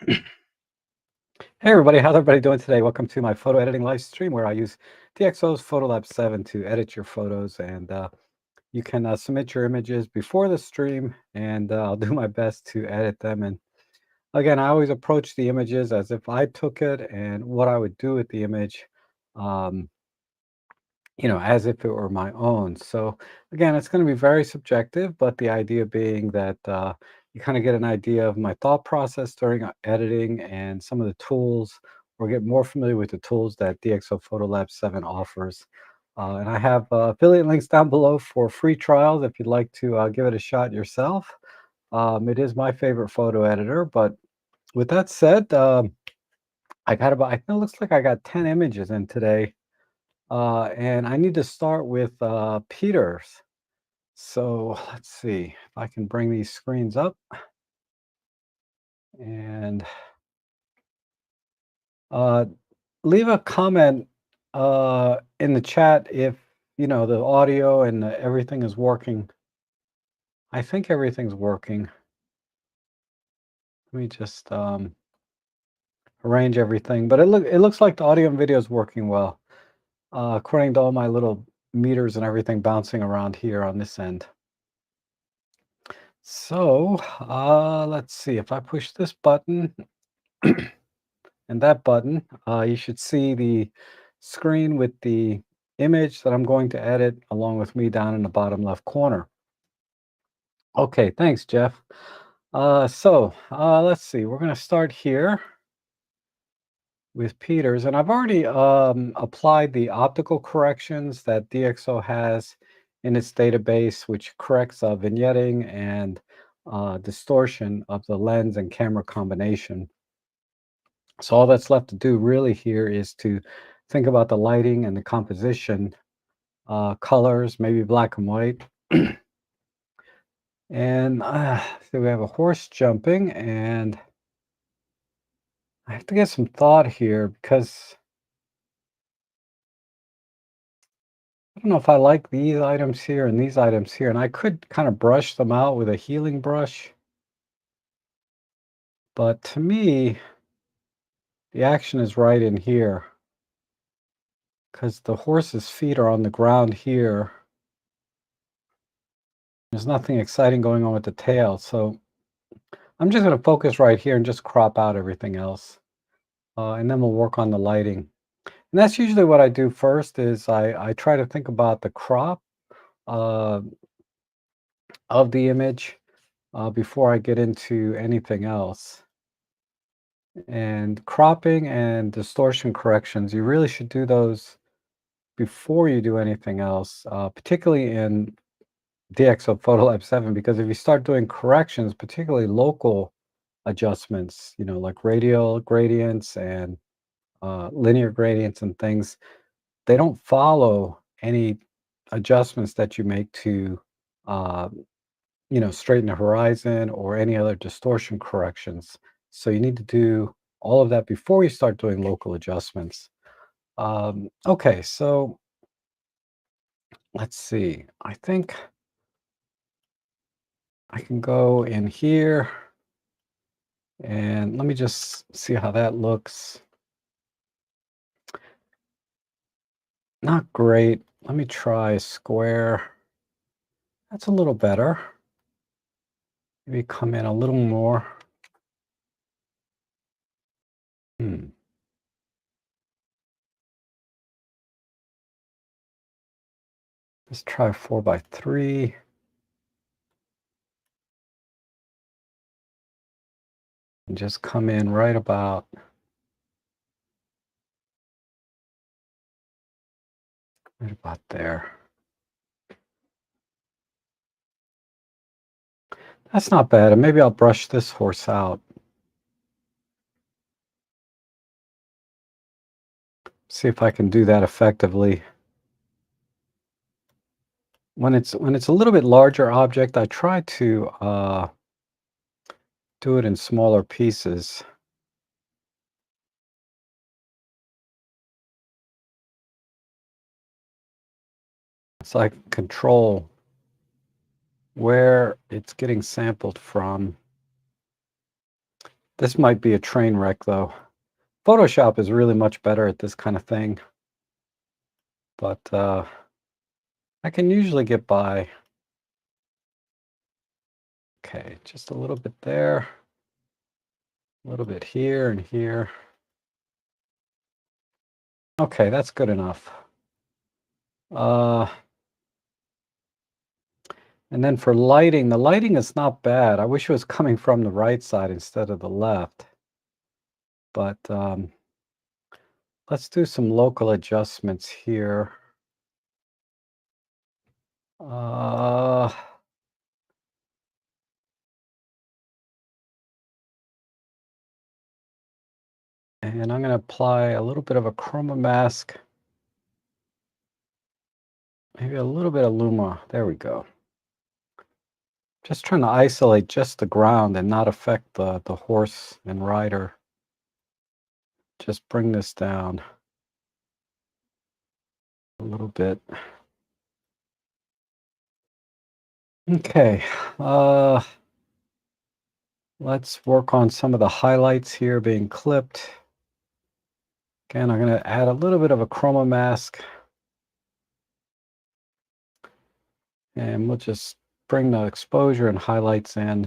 Hey everybody, how's everybody doing today? Welcome to my photo editing live stream where I use DxO's Photolab 7 to edit your photos, and you can submit your images before the stream, and I'll do my best to edit them. And again, I always approach the images as if I took it and what I would do with the image. Um, as if it were my own. So again, it's going to be very subjective, but the idea being that you kind of get an idea of my thought process during editing and some of the tools, or get more familiar with the tools that DxO Photolab 7 offers. And I have affiliate links down below for free trials if you'd like to give it a shot yourself. It is my favorite photo editor, but with that said, I got about, I think it looks like I got 10 images in today. And I need to start with Peter's. So let's see if I can bring these screens up and uh, leave a comment in the chat if the audio and everything is working. I think everything's working. Let me just arrange everything, but it looks like the audio and video is working well, according to all my little meters and everything bouncing around here on this end. So let's see if I push this button and that button, you should see the screen with the image that I'm going to edit along with me down in the bottom left corner. Okay, thanks, Jeff. Let's see. We're going to start here with Peters, and I've already applied the optical corrections that DxO has in its database, which corrects vignetting and distortion of the lens and camera combination. So all that's left to do really here is to think about the lighting and the composition, colors, maybe black and white. And so we have a horse jumping, and I have to get some thought here because I don't know if I like these items here and these items here, and I could kind of brush them out with a healing brush. But to me, the action is right in here because the horse's feet are on the ground here. There's nothing exciting going on with the tail. So I'm just going to focus right here and just crop out everything else. And then we'll work on the lighting. And that's usually what I do first is I try to think about the crop uh, of the image before I get into anything else. And cropping and distortion corrections, you really should do those before you do anything else, particularly in DxO Photolab 7, because if you start doing corrections, particularly local adjustments, like radial gradients and linear gradients and things, they don't follow any adjustments that you make to, uh, straighten the horizon or any other distortion corrections. So you need to do all of that before you start doing local adjustments. Okay, so let's see. I think I can go in here and let me just see how that looks. Not great. Let me try square. That's a little better. Maybe come in a little more. Hmm. Let's try 4 by 3. And just come in right about there. That's not bad. And maybe I'll brush this horse out. See if I can do that effectively. When it's a little bit larger object, I try to do it in smaller pieces. So I can control where it's getting sampled from. This might be a train wreck, though. Photoshop is really much better at this kind of thing, but I can usually get by. Okay, just a little bit there, a little bit here and here. Okay, that's good enough. And then for lighting, the lighting is not bad. I wish it was coming from the right side instead of the left. But let's do some local adjustments here. Uh, and I'm going to apply a little bit of a chroma mask. Maybe a little bit of Luma. There we go. Just trying to isolate just the ground and not affect the horse and rider. Just bring this down a little bit. Okay. Let's work on some of the highlights here being clipped. Again, I'm going to add a little bit of a chroma mask. And we'll just bring the exposure and highlights in.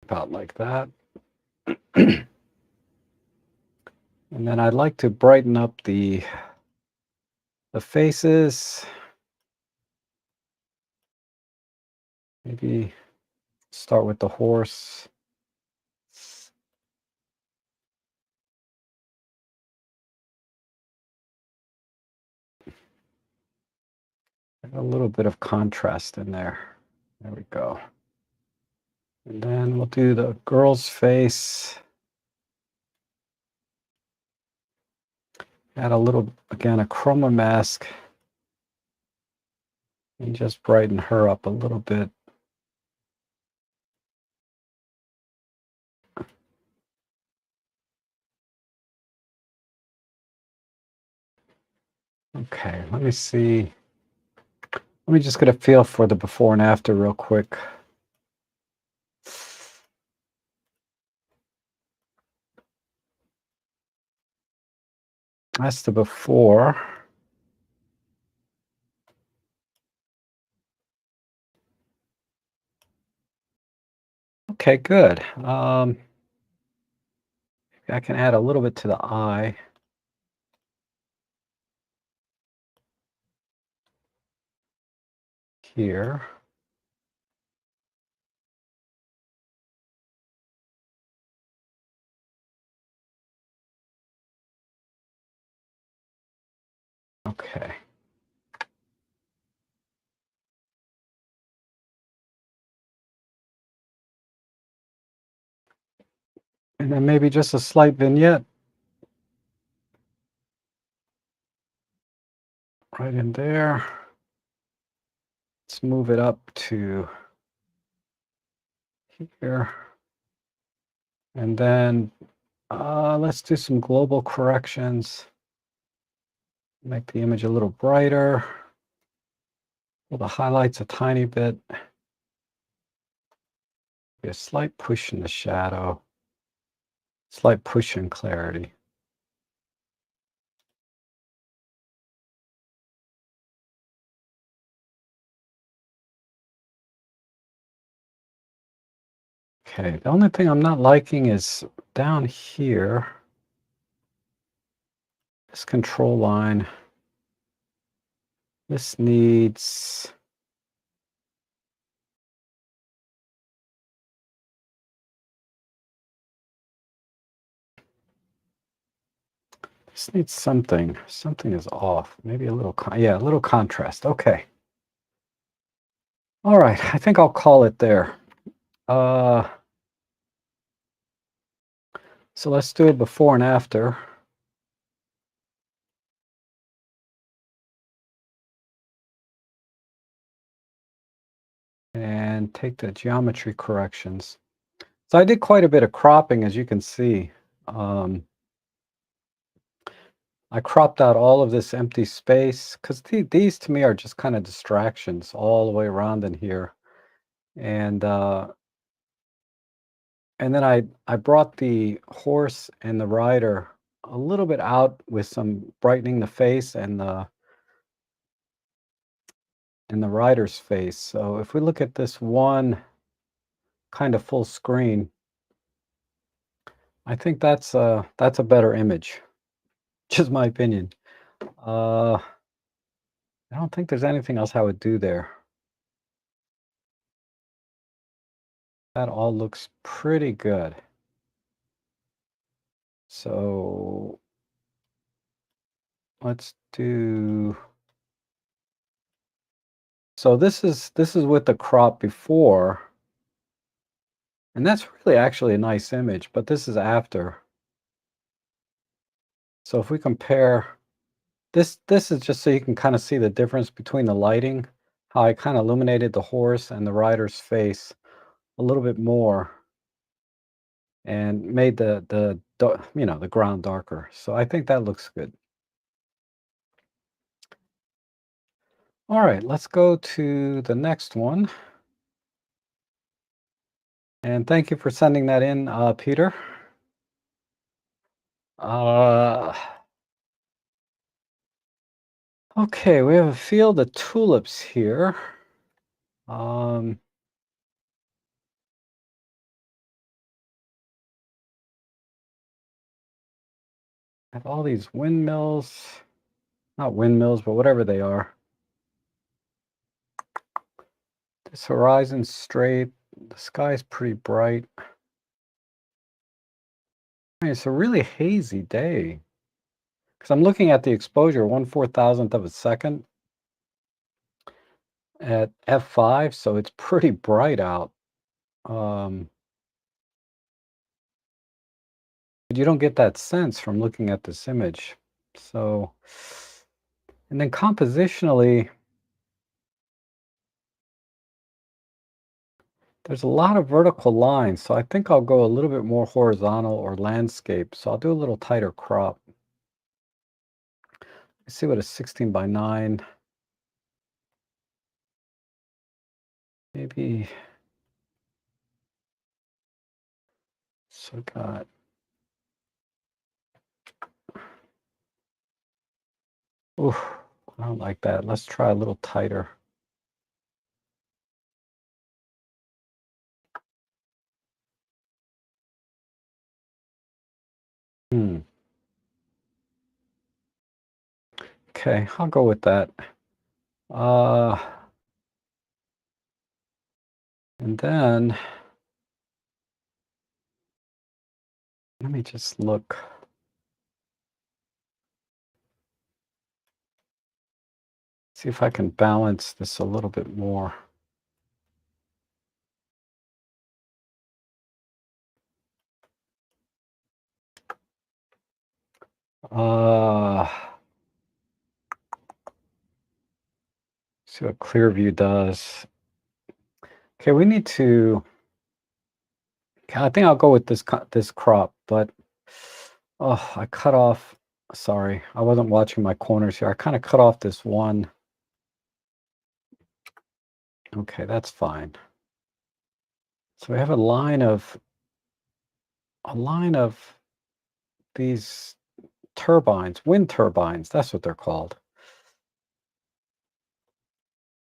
About like that. And then I'd like to brighten up the faces. Maybe start with the horse. A little bit of contrast in there. There we go. And then we'll do the girl's face. Add a little, again, a chroma mask. And just brighten her up a little bit. Okay, let me see. Let me just get a feel for the before and after real quick. That's the before. Okay, good. I can add a little bit to the eye. Here. Okay. And then maybe just a slight vignette right in there. Let's move it up to here. And then let's do some global corrections. Make the image a little brighter. Pull the highlights a tiny bit. Be a slight push in the shadow. Slight push in clarity. Okay, the only thing I'm not liking is down here. This control line. This needs something. Something is off. Maybe a little, yeah, a little contrast. Okay. All right, I think I'll call it there. So let's do a before and after. And take the geometry corrections. So I did quite a bit of cropping, as you can see. I cropped out all of this empty space because these to me are just kind of distractions all the way around in here. And and then I brought the horse and the rider a little bit out with some brightening the face and the rider's face. So if we look at this one kind of full screen, I think that's a better image. Just my opinion. I don't think there's anything else I would do there. That all looks pretty good. So let's do. So this is with the crop before, and that's really actually a nice image, but this is after. So if we compare this is just so you can kind of see the difference between the lighting, how I kind of illuminated the horse and the rider's face a little bit more and made the ground darker. So I think that looks good. All right, let's go to the next one. And thank you for sending that in, Peter. Uh, okay, we have a field of tulips here. Um, have all these windmills, not windmills, but whatever they are. This horizon's straight. The sky's pretty bright. I mean, it's a really hazy day. Because I'm looking at the exposure, 1/4000th of a second at f5, so it's pretty bright out. But you don't get that sense from looking at this image. So, and then compositionally, there's a lot of vertical lines, so I think I'll go a little bit more horizontal or landscape. So I'll do a little tighter crop. Let's see what a 16:9, maybe. So got, oof, I don't like that. Let's try a little tighter. Hmm. Okay, I'll go with that. Uh, and then let me just look. See if I can balance this a little bit more. Uh, see what clear view does. Okay, we need to. I think I'll go with this crop, but oh, I cut off. Sorry, I wasn't watching my corners here. I kind of cut off this one. Okay, that's fine. So we have a line of these turbines, wind turbines. That's what they're called.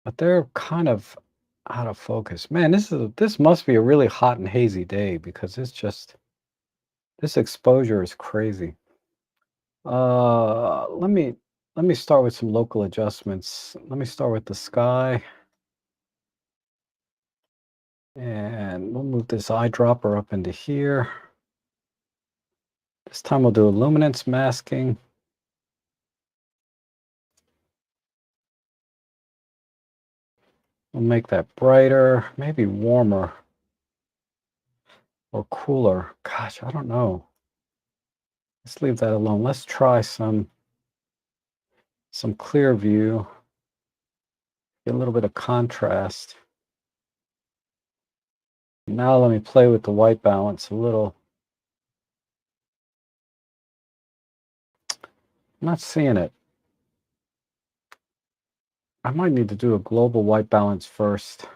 But they're kind of out of focus. Man, this must be a really hot and hazy day because this exposure is crazy. Let me start with some local adjustments. Let me start with the sky, and we'll move this eyedropper up into here. This time we'll do luminance masking. We'll make that brighter, maybe warmer or cooler. Gosh, I don't know. Let's leave that alone. Let's try some clear view, get a little bit of contrast. Now let me play with the white balance a little. I'm not seeing it. I might need to do a global white balance first.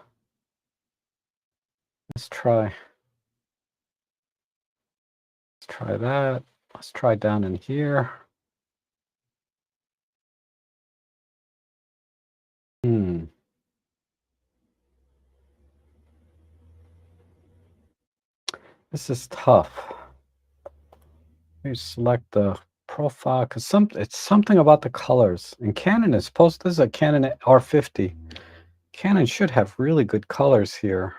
Let's try. Let's try that. Let's try down in here. Hmm. This is tough. Let me select the profile because it's something about the colors. And Canon is supposed. This is a Canon R50. Canon should have really good colors here.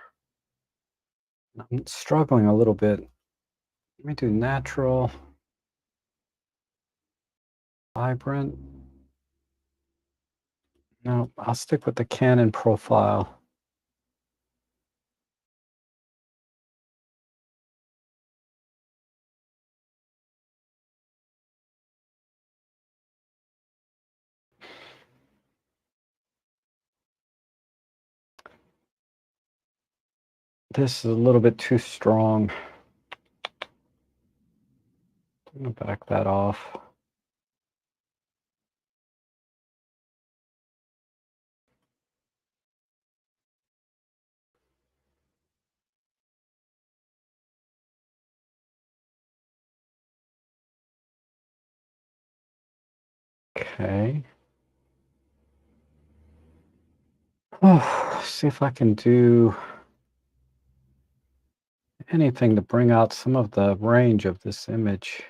I'm struggling a little bit. Let me do natural, vibrant. No, I'll stick with the Canon profile. This is a little bit too strong. I'm gonna back that off. Okay. Oh, see if I can do anything to bring out some of the range of this image.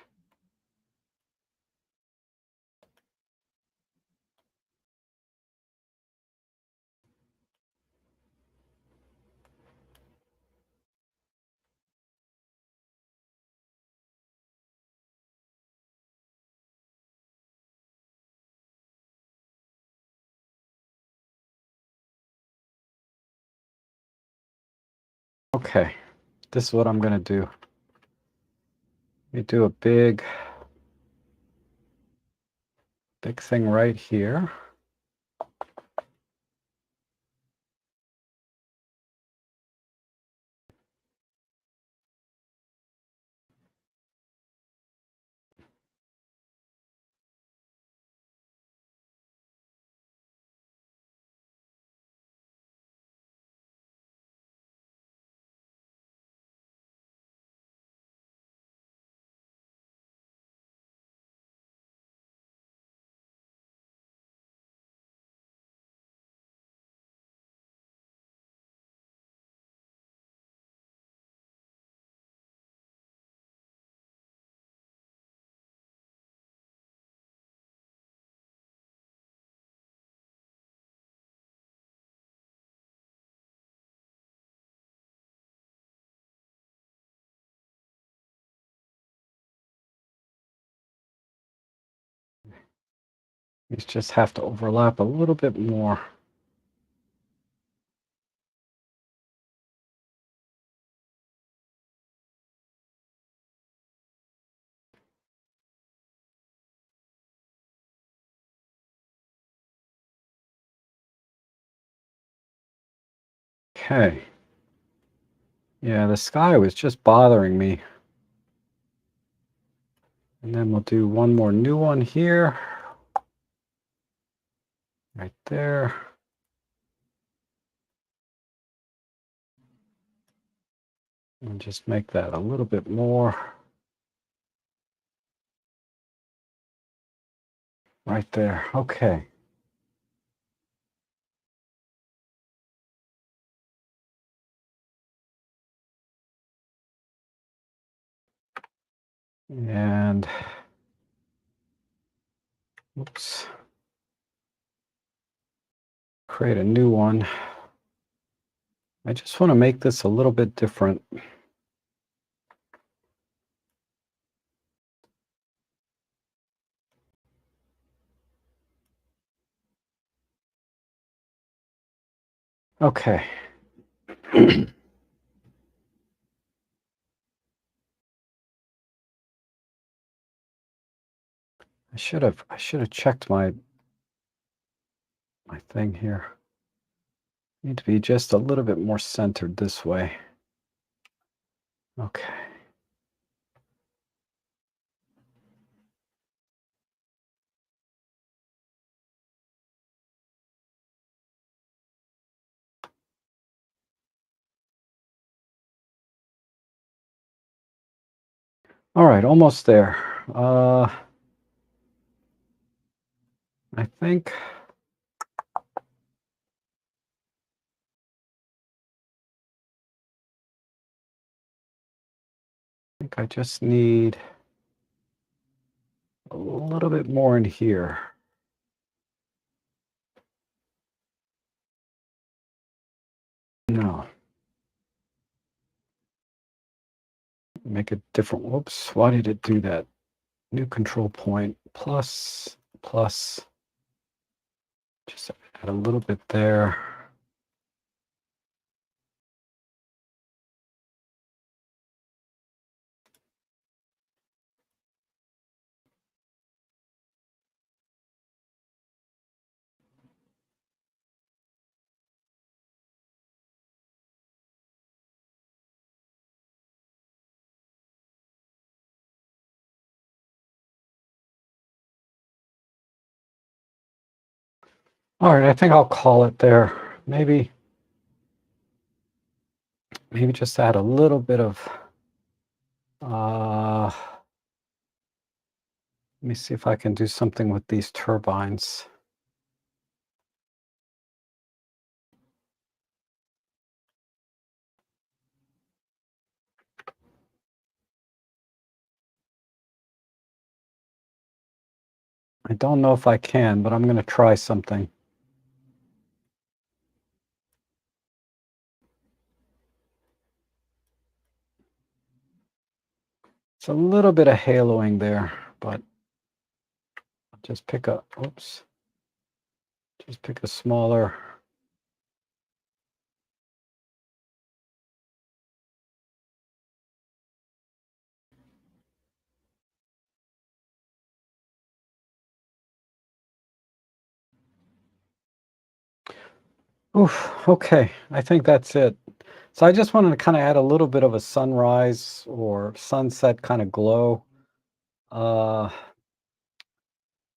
Okay, this is what I'm gonna do. Let me do a big thing right here. These just have to overlap a little bit more. Okay. Yeah, the sky was just bothering me. And then we'll do one more new one here. Right there. And just make that a little bit more. Right there. Okay. And oops. Create a new one. I just want to make this a little bit different. Okay. I should have checked my thing here. Need to be just a little bit more centered this way. Okay. All right, almost there. Uh, I think I just need a little bit more in here. No, make a different. Whoops, why did it do that? New control point, plus, plus, just add a little bit there. All right, I think I'll call it there. Maybe just add a little bit of, let me see if I can do something with these turbines. I don't know if I can, but I'm going to try something. It's a little bit of haloing there, but I'll just pick a, oops, just pick a smaller. Oof, okay, I think that's it. So I just wanted to kind of add a little bit of a sunrise or sunset kind of glow. Uh,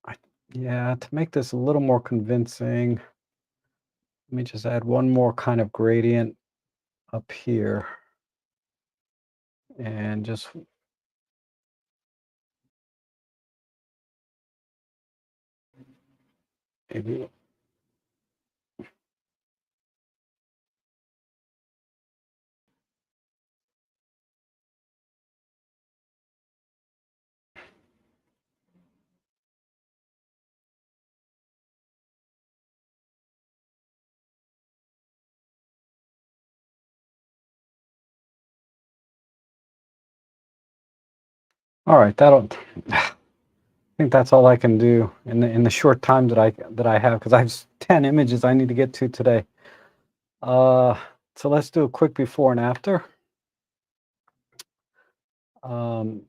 I, yeah, to make this a little more convincing, let me just add one more kind of gradient up here and just maybe. All right, that'll. I think that's all I can do in the short time that I have because I have 10 images I need to get to today. Uh, so let's do a quick before and after. Um,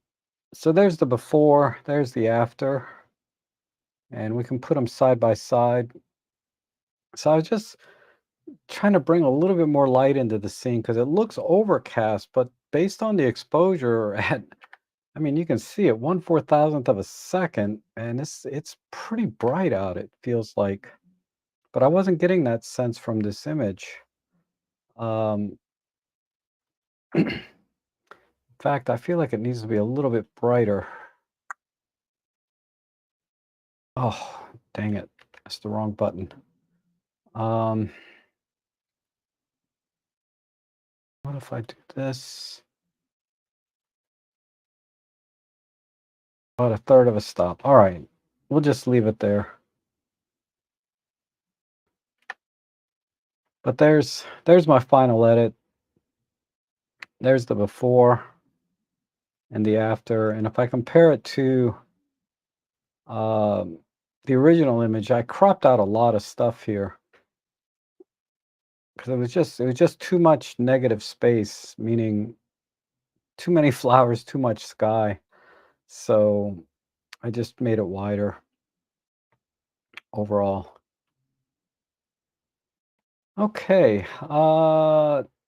so there's the before, there's the after, and we can put them side by side. So I was just trying to bring a little bit more light into the scene because it looks overcast, but based on the exposure at, I mean, you can see it 1/4000th of a second, and it's pretty bright out, it feels like. But I wasn't getting that sense from this image. Um, in fact, I feel like it needs to be a little bit brighter. Oh, dang it. That's the wrong button. Um, what if I do this? About a third of a stop. All right. We'll just leave it there. But there's my final edit. There's the before and the after. And if I compare it to um, the original image, I cropped out a lot of stuff here because it was just too much negative space, meaning too many flowers, too much sky. So I just made it wider overall. Okay,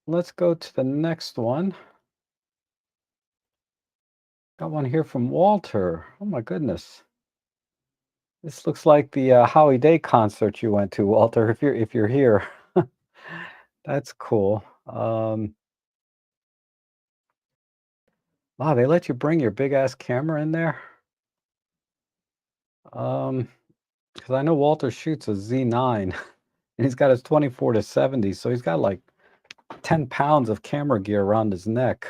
let's go to the next one. Got one here from Walter. Oh my goodness. This looks like the Howie Day concert you went to, Walter, if you're here. That's cool. Wow, they let you bring your big ass camera in there? Um, because I know Walter shoots a Z9 and he's got his 24 to 70, so he's got like 10 pounds of camera gear around his neck.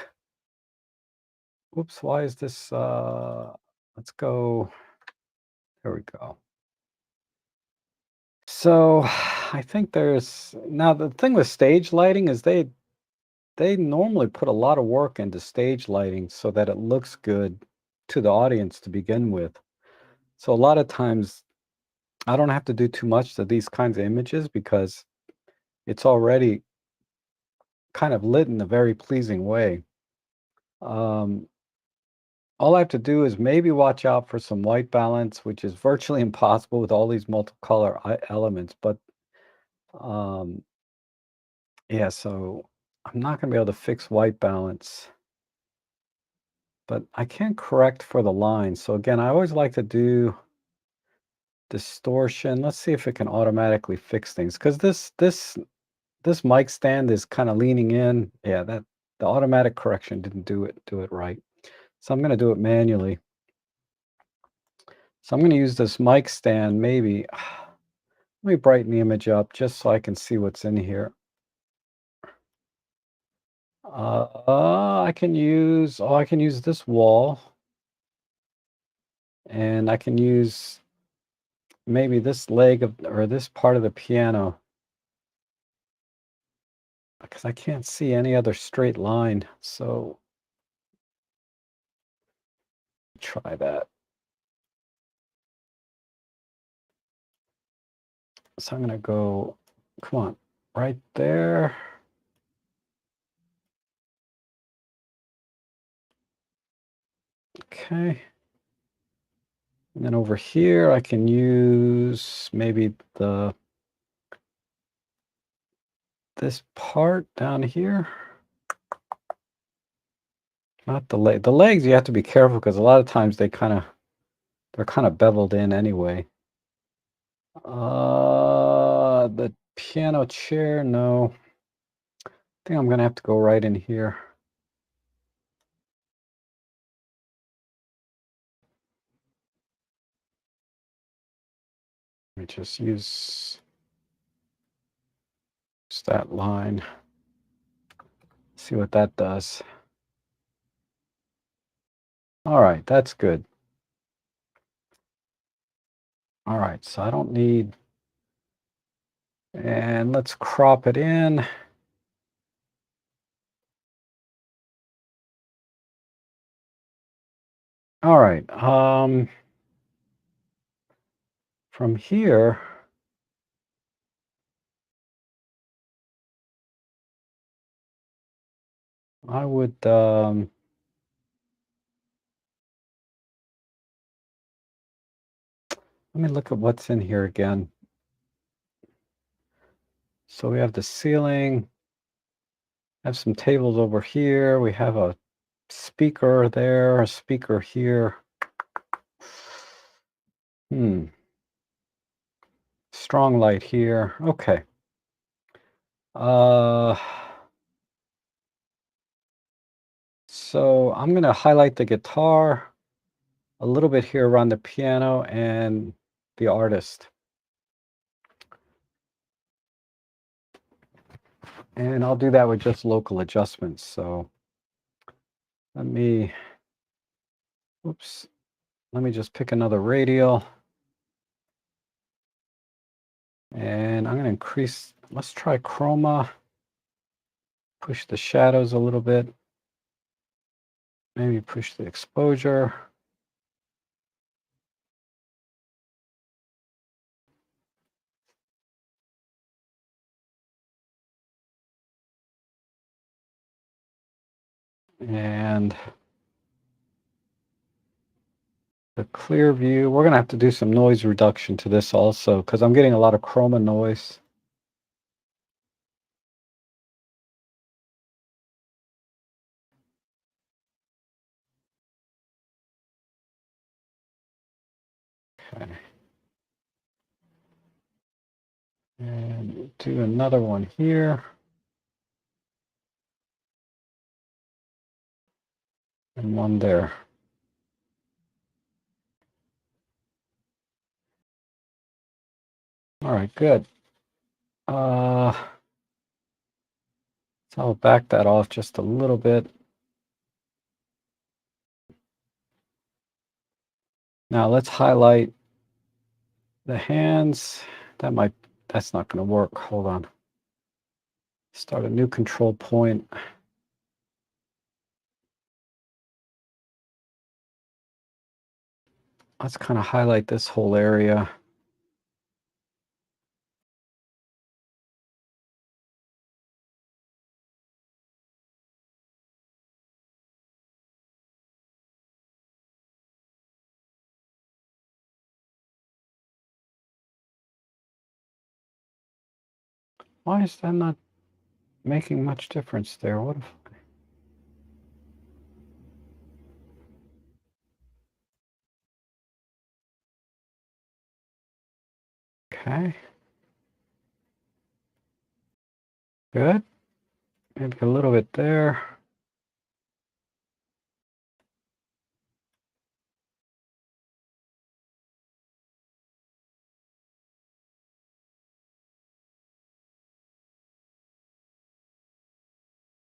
Whoops, why is this let's go. There we go. So I think there's now the thing with stage lighting is they normally put a lot of work into stage lighting so that it looks good to the audience to begin with. So a lot of times I don't have to do too much to these kinds of images because it's already kind of lit in a very pleasing way. Um, all I have to do is maybe watch out for some white balance, which is virtually impossible with all these multicolor elements. But um, yeah, so I'm not going to be able to fix white balance, but I can correct for the line. So again, I always like to do distortion. Let's see if it can automatically fix things because this mic stand is kind of leaning in. Yeah, that the automatic correction didn't do it right. So I'm going to do it manually. So I'm going to use this mic stand maybe. Let me brighten the image up just so I can see what's in here. I can use this wall, and I can use maybe this leg of, or this part of the piano, because I can't see any other straight line. So try that. So I'm gonna go, come on, right there. Okay. And then over here, I can use maybe this part down here. Not the leg. The legs, you have to be careful because a lot of times they're kind of beveled in anyway. The piano chair, no. I think I'm gonna have to go right in here. Let me just use that line. See what that does. All right, that's good. All right, so I don't need, and let's crop it in. All right, from here, I would, let me look at what's in here again. So we have the ceiling, have some tables over here. We have a speaker there, a speaker here. Strong light here. Okay. Uh, so I'm going to highlight the guitar a little bit here around the piano and the artist. And I'll do that with just local adjustments. So let me, oops, let me just pick another radial. And I'm going to increase, let's try chroma, push the shadows a little bit, maybe push the exposure. And the clear view, we're going to have to do some noise reduction to this also because I'm getting a lot of chroma noise. Okay. And do another one here. and one there. All right, good. So I'll back that off just a little bit. Now let's highlight the hands. That's not going to work. Hold on. Start a new control point. Let's kind of highlight this whole area. Why is that not making much difference there? What if... Okay. Good. Maybe a little bit there.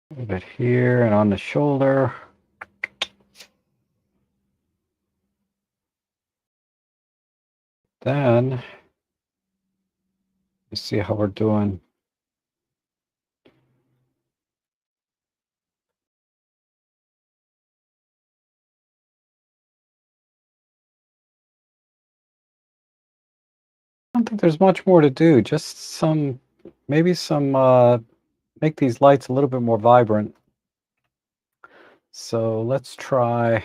A little bit here and on the shoulder. Then, let's see how we're doing. I don't think there's much more to do. Just maybe make these lights a little bit more vibrant. So let's try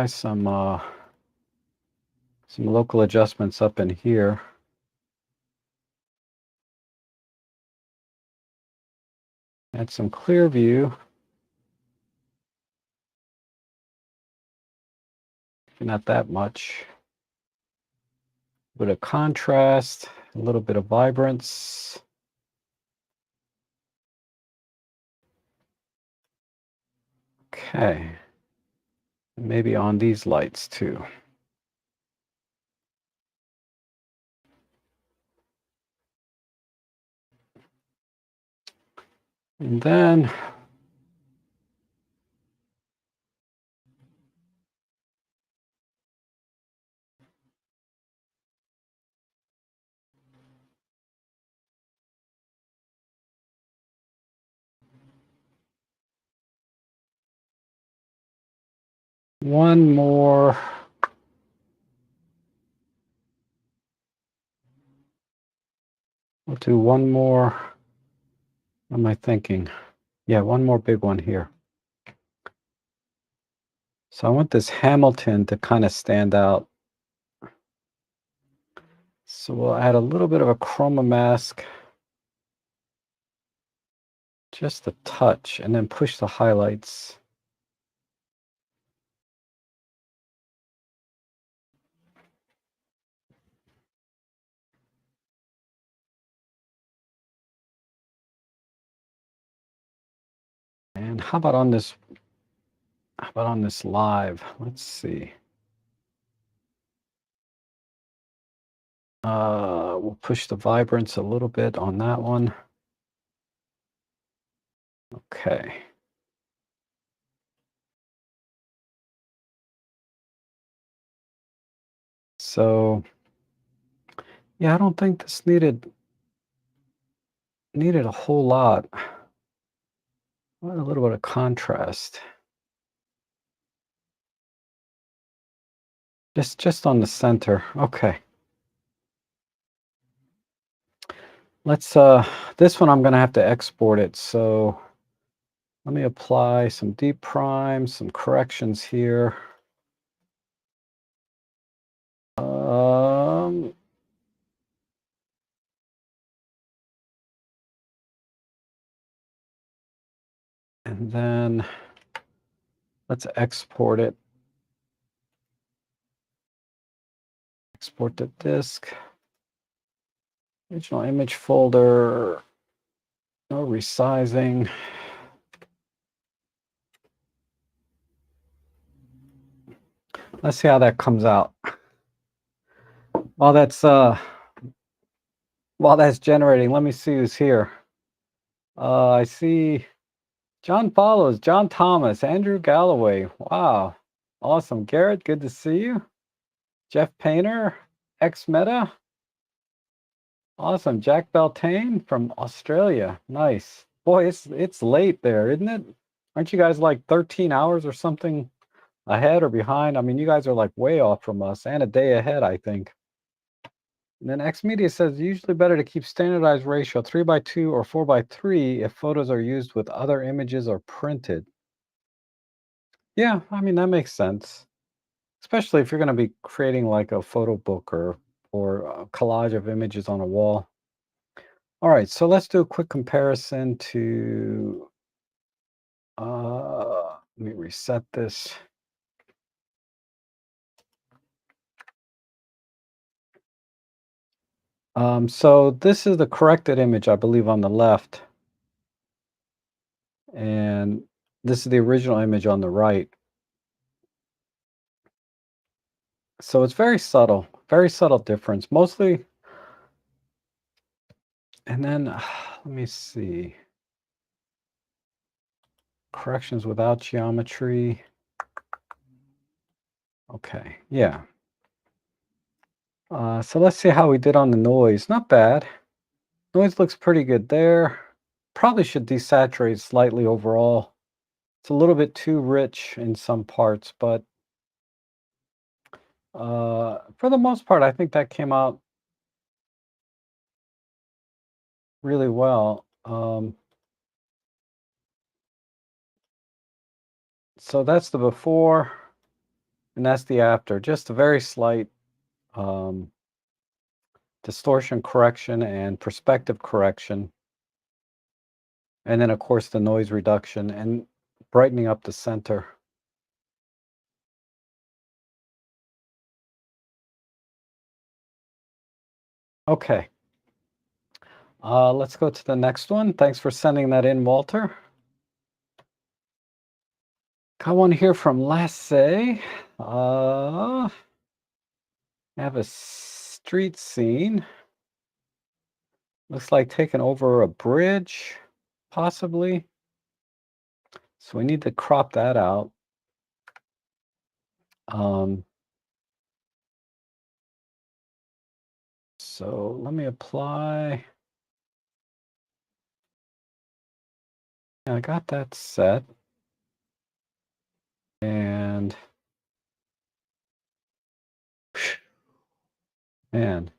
some local adjustments up in here. Add some clear view. Not that much. A bit of contrast, a little bit of vibrance. Okay. Maybe on these lights too. And then one more. We'll do one more. What am I thinking? Yeah, one more big one here. So I want this Hamilton to kind of stand out. So we'll add a little bit of a chroma mask, just a touch, and then push the highlights. And how about on this live? Let's see. We'll push the vibrance a little bit on that one. Okay. So, yeah, I don't think this needed a whole lot. A little bit of contrast. Just on the center. Okay. Let's this one I'm going to have to export it. So let me apply some deep prime, some corrections here. And then let's export it. Export the disk. Original image folder. No resizing. Let's see how that comes out. While that's uh while that's generating, let me see who's here. I see John follows, John Thomas, Andrew Galloway. Wow. Awesome. Garrett, good to see you. Jeff Painter, ex Meta. Awesome. Jack Beltane from Australia. Nice. Boy, it's late there, isn't it? Aren't you guys like 13 hours or something ahead or behind? I mean, you guys are like way off from us and a day ahead, I think. And then X Media says usually better to keep standardized ratio 3:2 or 4:3 if photos are used with other images or printed. Yeah, I mean that makes sense. Especially if you're going to be creating like a photo book or a collage of images on a wall. All right, so let's do a quick comparison to let me reset this. So this is the corrected image, I believe, on the left, and this is the original image on the right. So it's very subtle difference, mostly. And then let me see. Corrections without geometry. Okay, yeah. So let's see how we did on the noise. Not bad. Noise looks pretty good there. Probably should desaturate slightly overall. It's a little bit too rich in some parts, but for the most part, I think that came out really well. So that's the before, and that's the after. Just a very slight um, distortion correction and perspective correction. And then, of course, the noise reduction and brightening up the center. Okay. Let's go to the next one. Thanks for sending that in, Walter. Got one here from Lasse. I have a street scene. Looks like taking over a bridge, possibly. So we need to crop that out. Um, so let me apply. I got that set. And man,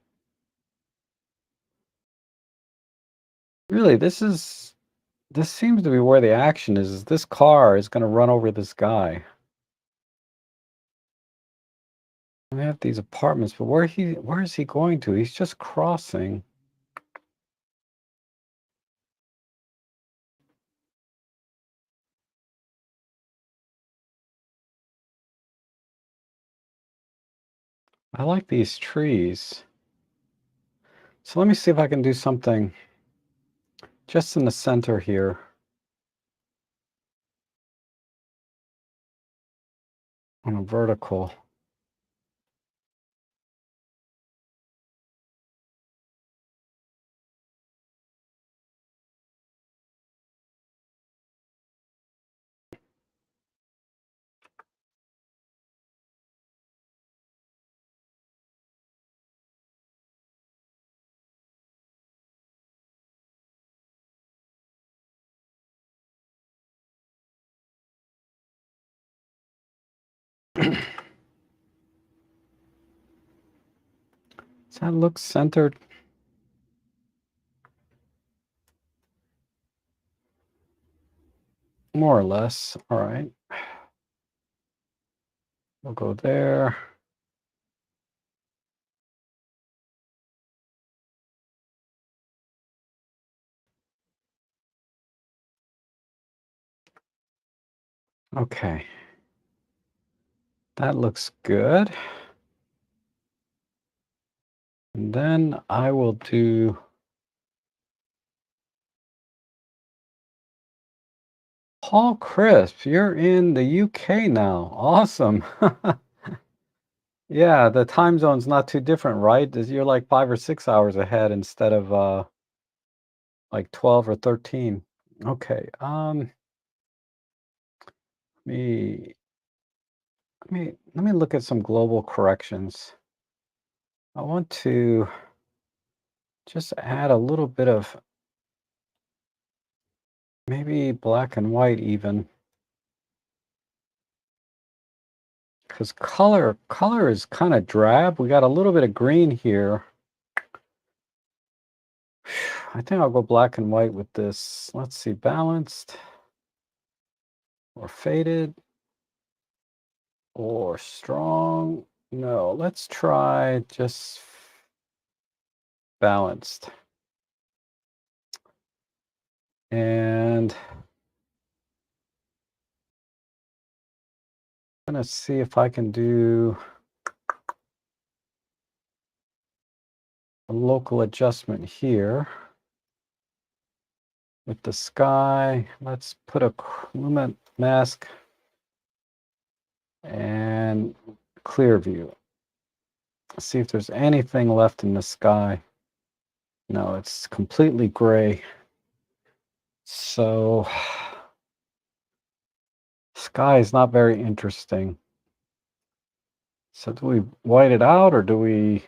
really, this seems to be where the action is this car is going to run over this guy. We have these apartments, but where is he going to? He's just crossing. I like these trees. So let me see if I can do something just in the center here on a vertical. Does that look centered? More or less. All right. We'll go there. Okay. That looks good. And then I will do Paul Crisp, you're in the UK now. Awesome. Yeah, the time zone's not too different, right? You're like 5 or 6 hours ahead instead of, like 12 or 13. Okay, me let me look at some global corrections. I want to just add a little bit of maybe black and white even, because color is kind of drab. We got a little bit of green here. I think I'll go black and white with this. Let's see, balanced or faded or strong. No, let's try just balanced. And I'm gonna see if I can do a local adjustment here with the sky. Let's put a lumen mask and clear view. See if there's anything left in the sky. No, it's completely gray. So sky is not very interesting. So do we white it out or do we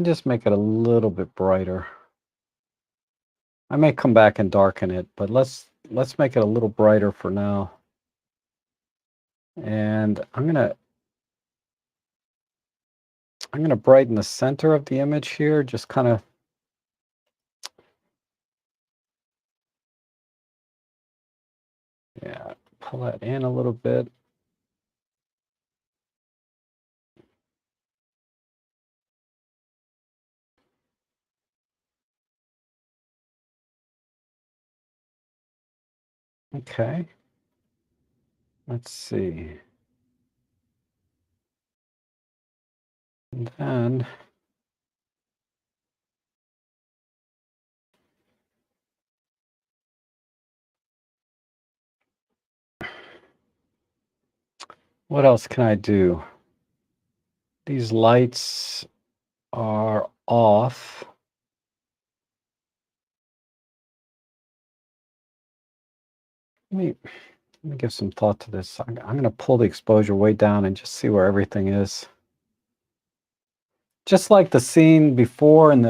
just make it a little bit brighter? I may come back and darken it, but let's make it a little brighter for now. And I'm gonna brighten the center of the image here, just kind of, yeah, pull that in a little bit. Okay. Let's see. And then what else can I do? These lights are off. Let me give some thought to this. I'm going to pull the exposure way down and just see where everything is. Just like the scene before in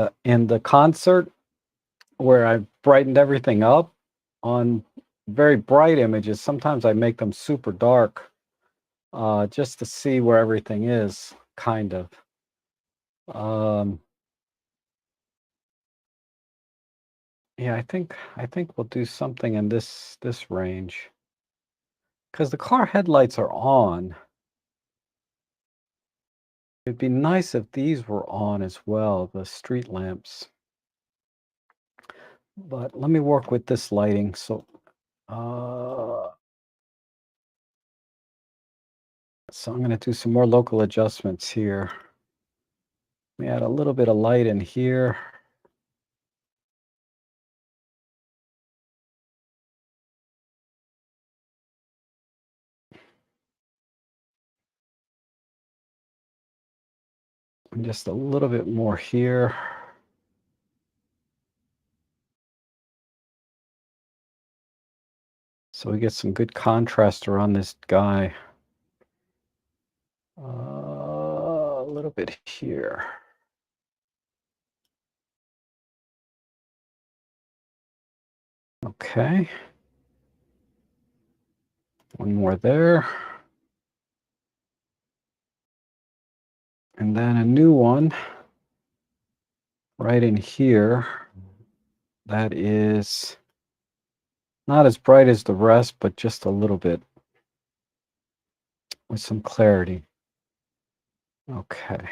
the concert where I brightened everything up on very bright images. Sometimes I make them super dark just to see where everything is, kind of. Yeah, I think we'll do something in this range because the car headlights are on. It'd be nice if these were on as well, the street lamps. But let me work with this lighting. Uh, so I'm going to do some more local adjustments here. We add a little bit of light in here. And just a little bit more here. So we get some good contrast around this guy. A little bit here. Okay. One more there. And then a new one right in here. That is not as bright as the rest, but just a little bit with some clarity. Okay.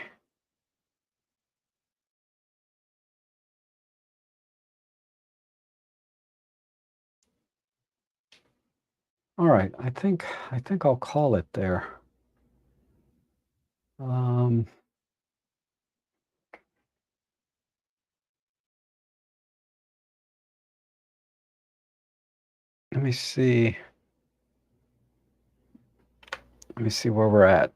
All right. I think I'll call it there. Um, Let me see. Let me see where we're at.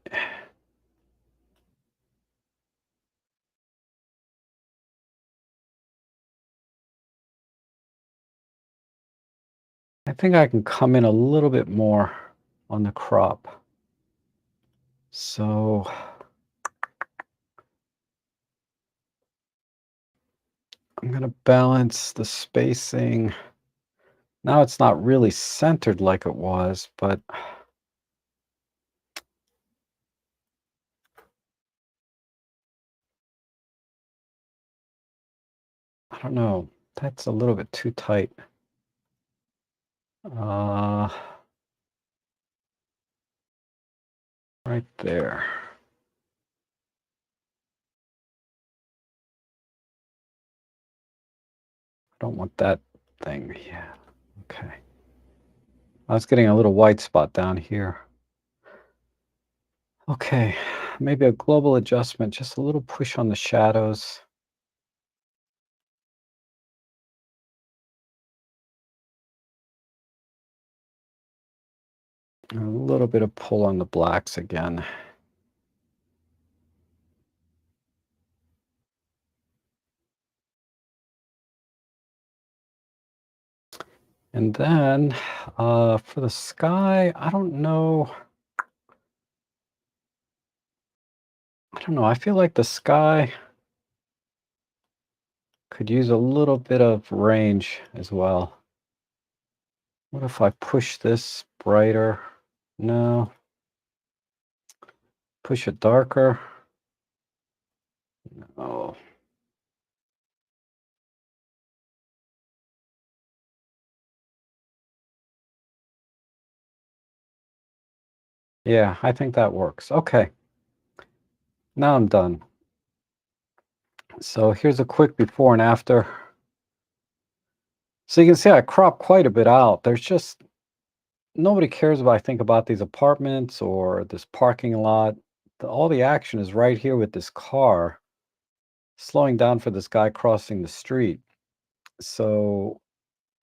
I think I can come in a little bit more on the crop. So I'm going to balance the spacing. Now it's not really centered like it was, but I don't know. That's a little bit too tight. Uh, right there. I don't want that thing. Yeah. Okay. I was getting a little white spot down here. Okay. Maybe a global adjustment, just a little push on the shadows. A little bit of pull on the blacks again. And then for the sky, I don't know. I don't know. I feel like the sky could use a little bit of range as well. What if I push this brighter? No. Push it darker? Oh, yeah, I think that works. Okay, now I'm done. So here's a quick before and after. So you can see I cropped quite a bit out. There's just nobody cares what I think about these apartments or this parking lot. All the action is right here with this car slowing down for this guy crossing the street. So,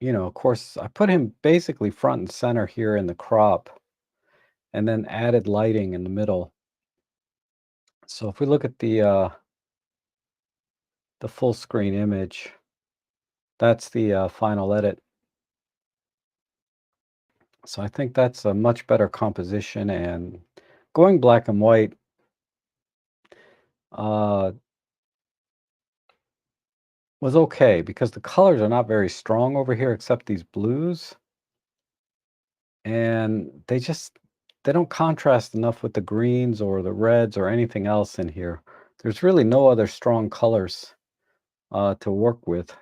of course, I put him basically front and center here in the crop and then added lighting in the middle. So if we look at the full screen image, that's the final edit. So I think that's a much better composition, and going black and white uh, was okay because the colors are not very strong over here except these blues, and they don't contrast enough with the greens or the reds or anything else in here. There's really no other strong colors to work with.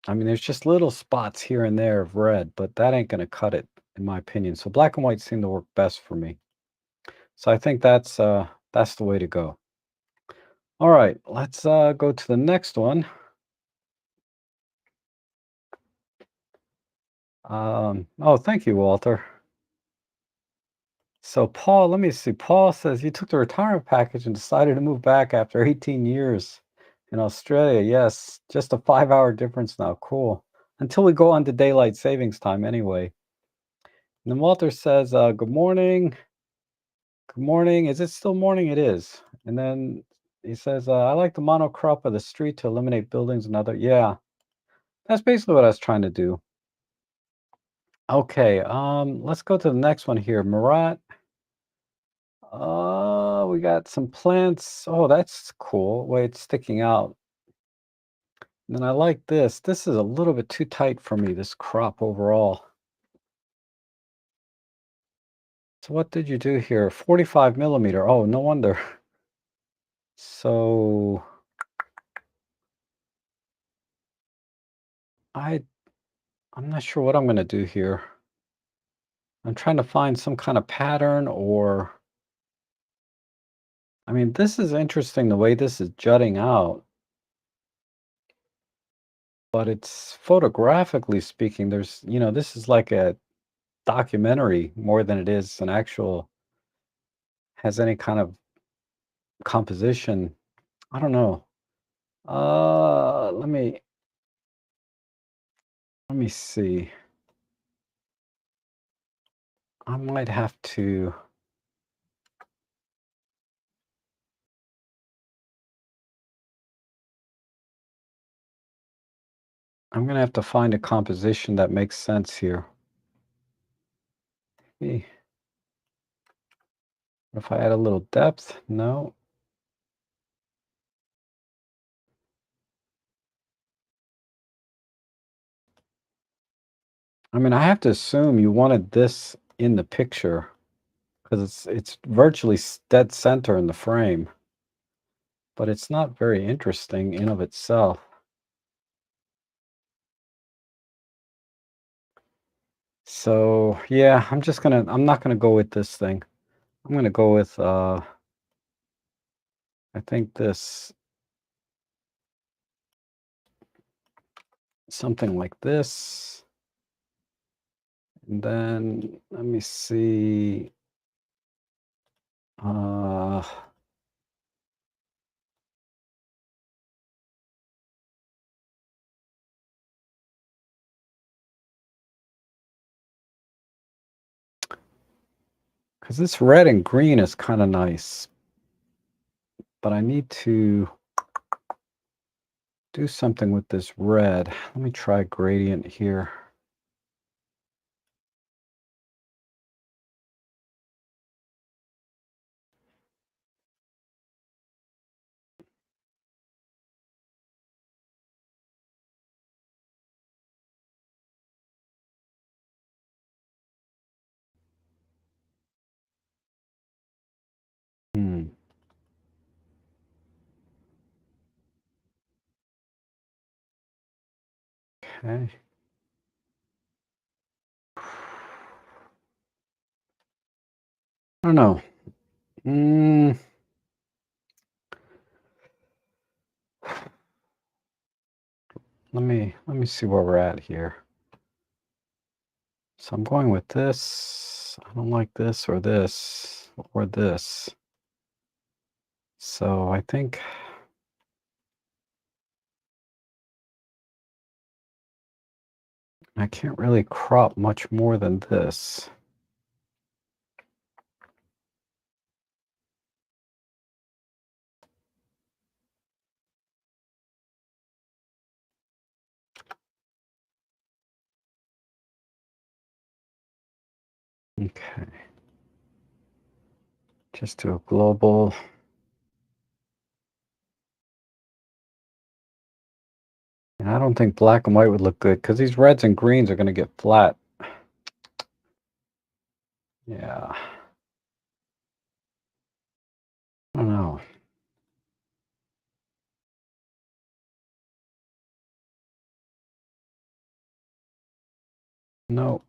I mean, there's just little spots here and there of red, but that ain't gonna cut it, in my opinion. So black and white seem to work best for me. So I think that's the way to go. All right, let's go to the next one. Oh, thank you, Walter. So Paul, let me see. Paul says you took the retirement package and decided to move back after 18 years in Australia. Yes, just a 5-hour difference now. Cool. Until we go on to daylight savings time anyway. And then Walter says, good morning. Good morning. Is it still morning? It is. And then he says, I like the monocrop of the street to eliminate buildings and other. Yeah, that's basically what I was trying to do. Okay, let's go to the next one here. Murat. We got some plants. Oh, that's cool. Way it's sticking out. And then I like this. This is a little bit too tight for me, this crop overall. So what did you do here? 45 millimeter. Oh, no wonder. So I I'm not sure what I'm gonna do here. I'm trying to find some kind of pattern or I mean, this is interesting the way this is jutting out, but it's photographically speaking, this is like a documentary more than it is an actual has any kind of composition. I don't know. Let me see. I might have to. I'm gonna have to find a composition that makes sense here. Maybe if I add a little depth, no. I mean, I have to assume you wanted this in the picture because it's virtually dead center in the frame, but it's not very interesting in of itself. So yeah, I'm not gonna go with this thing. I'm gonna go with I think this something like this. And then let me see. Uh, because this red and green is kind of nice, but I need to do something with this red. Let me try gradient here. Hmm. Okay. I don't know. Mm, let me see where we're at here. So I'm going with this. I don't like this or this or this. So I think I can't really crop much more than this. Okay. Just do a global. And I don't think black and white would look good because these reds and greens are going to get flat. Yeah. I don't know. No.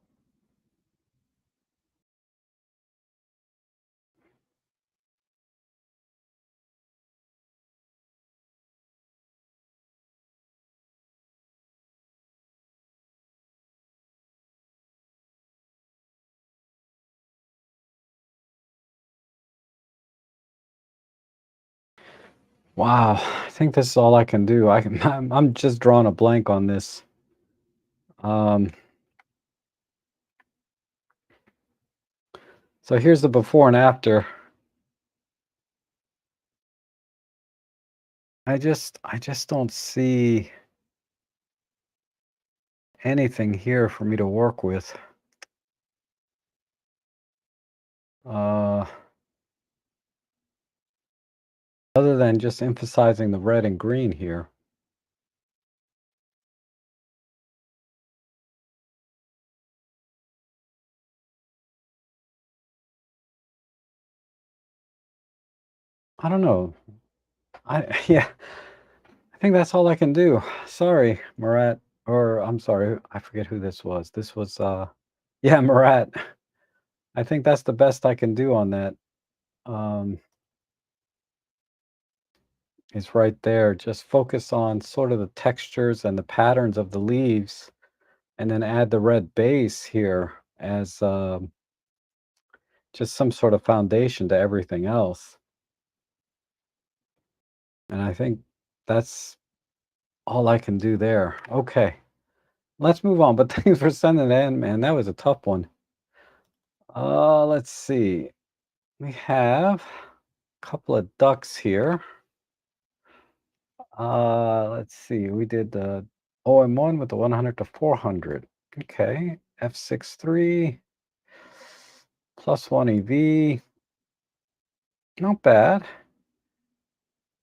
Wow. I think this is all I can do. I'm just drawing a blank on this. Um, so here's the before and after. I just don't see anything here for me to work with. Uh, other than just emphasizing the red and green here. I don't know. Yeah, I think that's all I can do. Sorry, Murat, or I'm sorry, I forget who this was. This was yeah, Murat. I think that's the best I can do on that. Um, is right there. Just focus on sort of the textures and the patterns of the leaves, and then add the red base here as just some sort of foundation to everything else. And I think that's all I can do there. Okay, let's move on. But thanks for sending it in, man. That was a tough one. Let's see. We have a couple of ducks here. Let's see. We did the OM1 with the 100 to 400. Okay. F63 plus 1 EV. Not bad.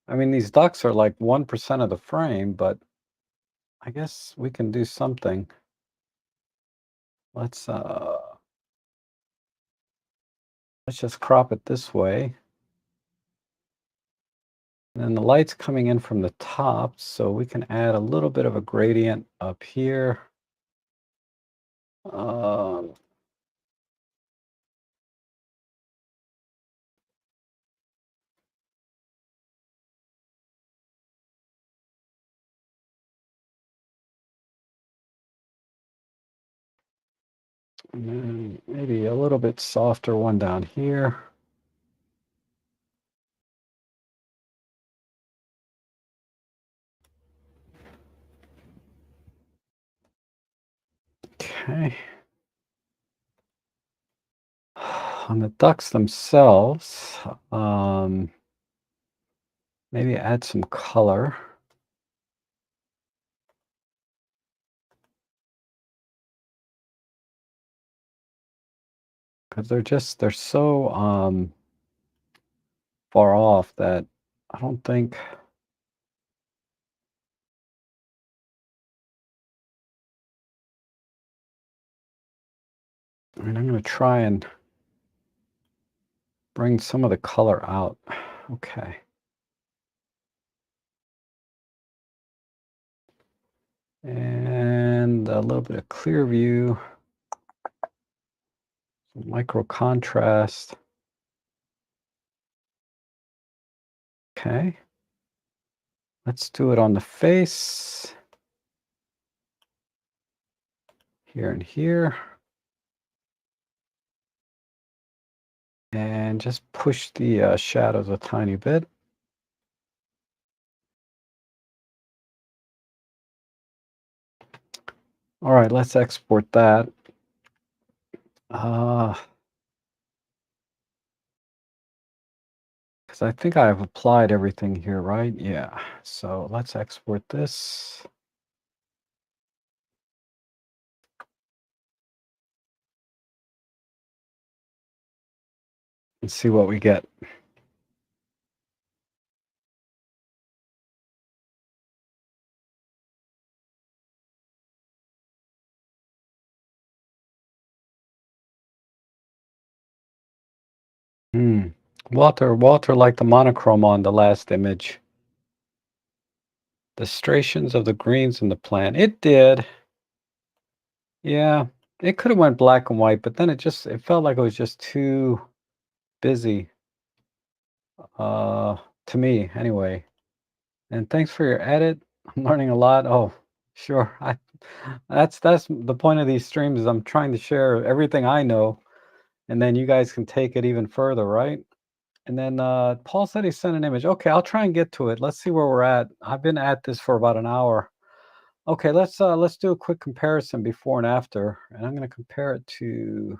I mean, these ducks are like 1% of the frame, but I guess we can do something. Let's just crop it this way. And then the light's coming in from the top, so we can add a little bit of a gradient up here. Um, and then maybe a little bit softer one down here. Okay. On the ducks themselves, maybe add some color. Because they're so far off that I don't think. I mean, I'm going to try and bring some of the color out. Okay. And a little bit of clear view, some micro contrast. Okay. Let's do it on the face. Here and here. And just push the shadows a tiny bit. All right, let's export that. Because I think I've applied everything here, right? Yeah. So let's export this. And see what we get. Hmm. Walter liked the monochrome on the last image. The striations of the greens in the plant. It did. Yeah. It could have went black and white, but then it felt like it was just too busy. Uh, to me anyway. And thanks for your edit. I'm learning a lot. Oh, sure. That's the point of these streams is I'm trying to share everything I know, and then you guys can take it even further, right? And then Paul said he sent an image. Okay, I'll try and get to it. Let's see where we're at. I've been at this for about an hour. Okay, let's do a quick comparison before and after, and I'm going to compare it to.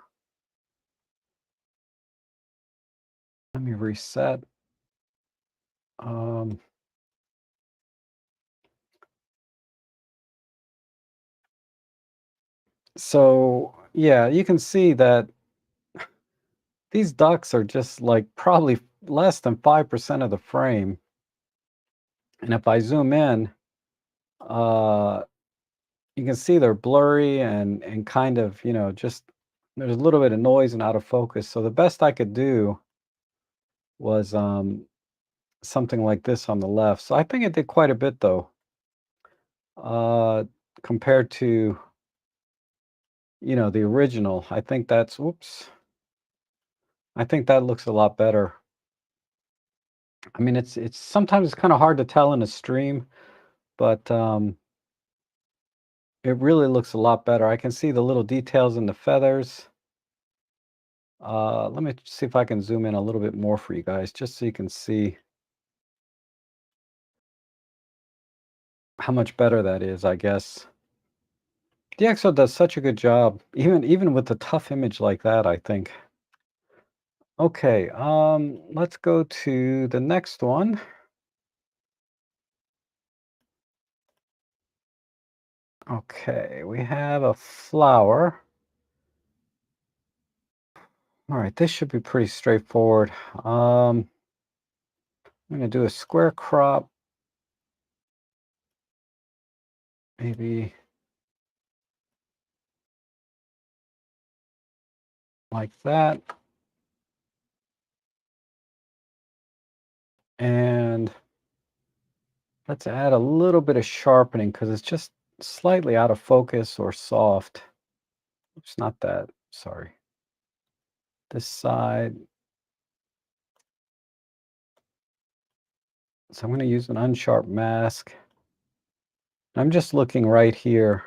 Let me reset. Um, so yeah, you can see that these ducks are just like probably less than 5% of the frame. And if I zoom in, uh, you can see they're blurry and kind of, just there's a little bit of noise and out of focus. So the best I could do was something like this on the left. So I think it did quite a bit though, uh, compared to, the original. I think that's, whoops. I think that looks a lot better. I mean, it's sometimes it's kind of hard to tell in a stream, but it really looks a lot better. I can see the little details in the feathers. Let me see if I can zoom in a little bit more for you guys, just so you can see how much better that is, I guess. DxO does such a good job, even with the tough image like that, I think. Okay, let's go to the next one. Okay, we have a flower. All right, this should be pretty straightforward. I'm going to do a square crop, maybe like that. And let's add a little bit of sharpening because it's just slightly out of focus or soft. It's not that, sorry. This side. So I'm going to use an unsharp mask. I'm just looking right here.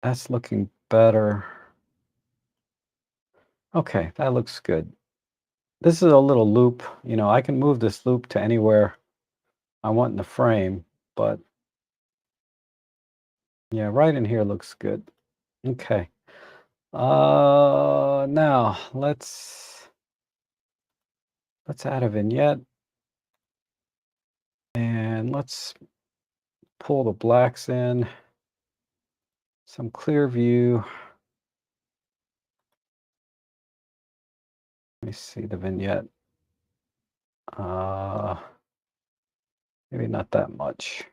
That's looking better. Okay, that looks good. This is a little loop. You know, I can move this loop to anywhere I want in the frame, but yeah, right in here looks good. Okay. Now let's add a vignette and let's pull the blacks in, some clear view. Let me see the vignette. Uh, Maybe not that much.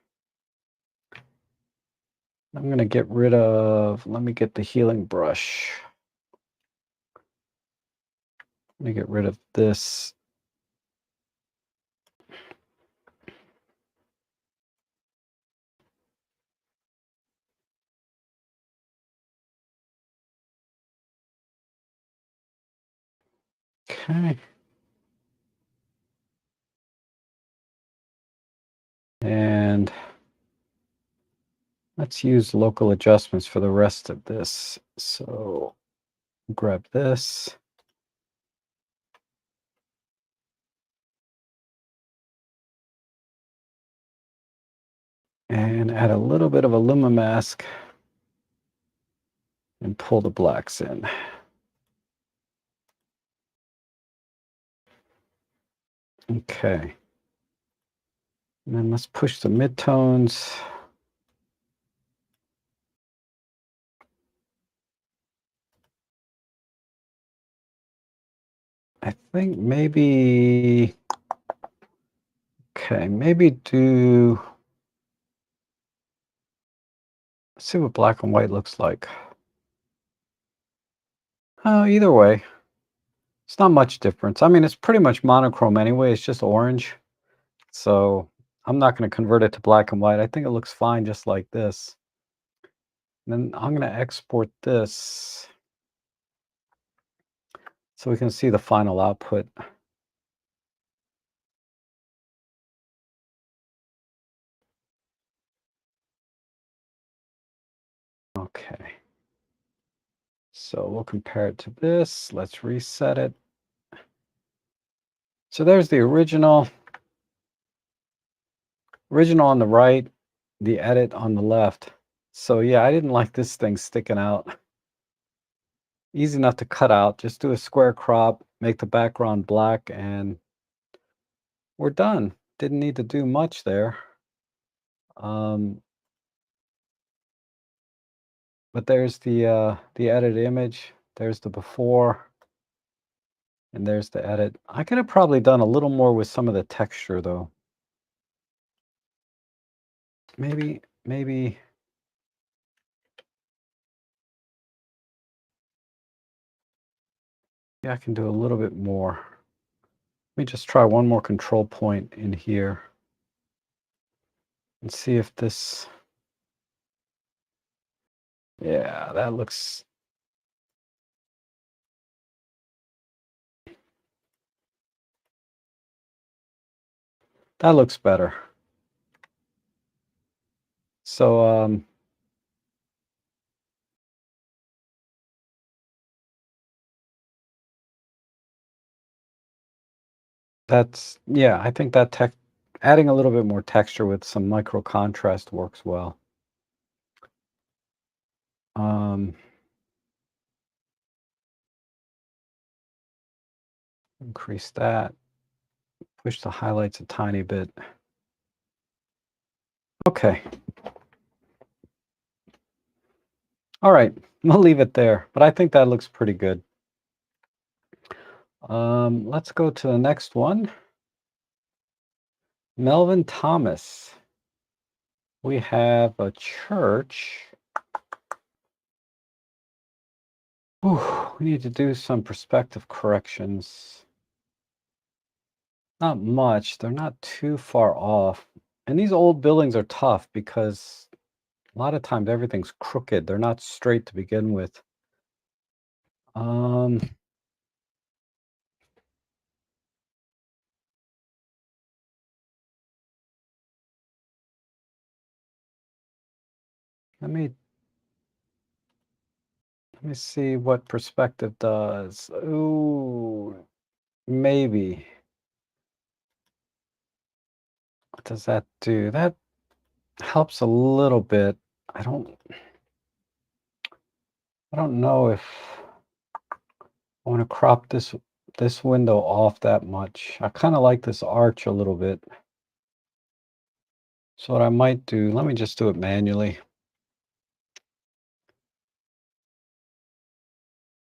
I'm gonna get rid of, let me get the healing brush. Let me get rid of this. Okay. And let's use local adjustments for the rest of this. So grab this. And add a little bit of a luma mask and pull the blacks in. Okay. And then let's push the midtones. I think maybe, okay, maybe let's see what black and white looks like. Either way, it's not much difference. I mean, it's pretty much monochrome anyway. It's just orange. So I'm not going to convert it to black and white. I think it looks fine just like this. And then I'm going to export this so we can see the final output. Okay. So we'll compare it to this. Let's reset it. So there's the original on the right, the edit on the left. So yeah, I didn't like this thing sticking out. Easy enough to cut out. Just do a square crop, make the background black, and we're done. Didn't need to do much there. Um, but there's the edit image. There's the before, and there's the edit. I could have probably done a little more with some of the texture though. Maybe. Yeah, I can do a little bit more. Let me just try one more control point in here and see if this, yeah, that looks better. So that's, yeah, I think that adding a little bit more texture with some micro contrast works well. Um, increase that, push the highlights a tiny bit. Okay. All right, we'll leave it there, but I think that looks pretty good. Let's go to the next one. Melvin Thomas. We have a church. Whew, we need to do some perspective corrections. Not much. They're not too far off. And these old buildings are tough because a lot of times everything's crooked. They're not straight to begin with. Um, let me see what perspective does. Ooh, maybe. What does that do? That helps a little bit. I don't I don't know if I want to crop this window off that much. I kind of like this arch a little bit. So what I might do, let me just do it manually.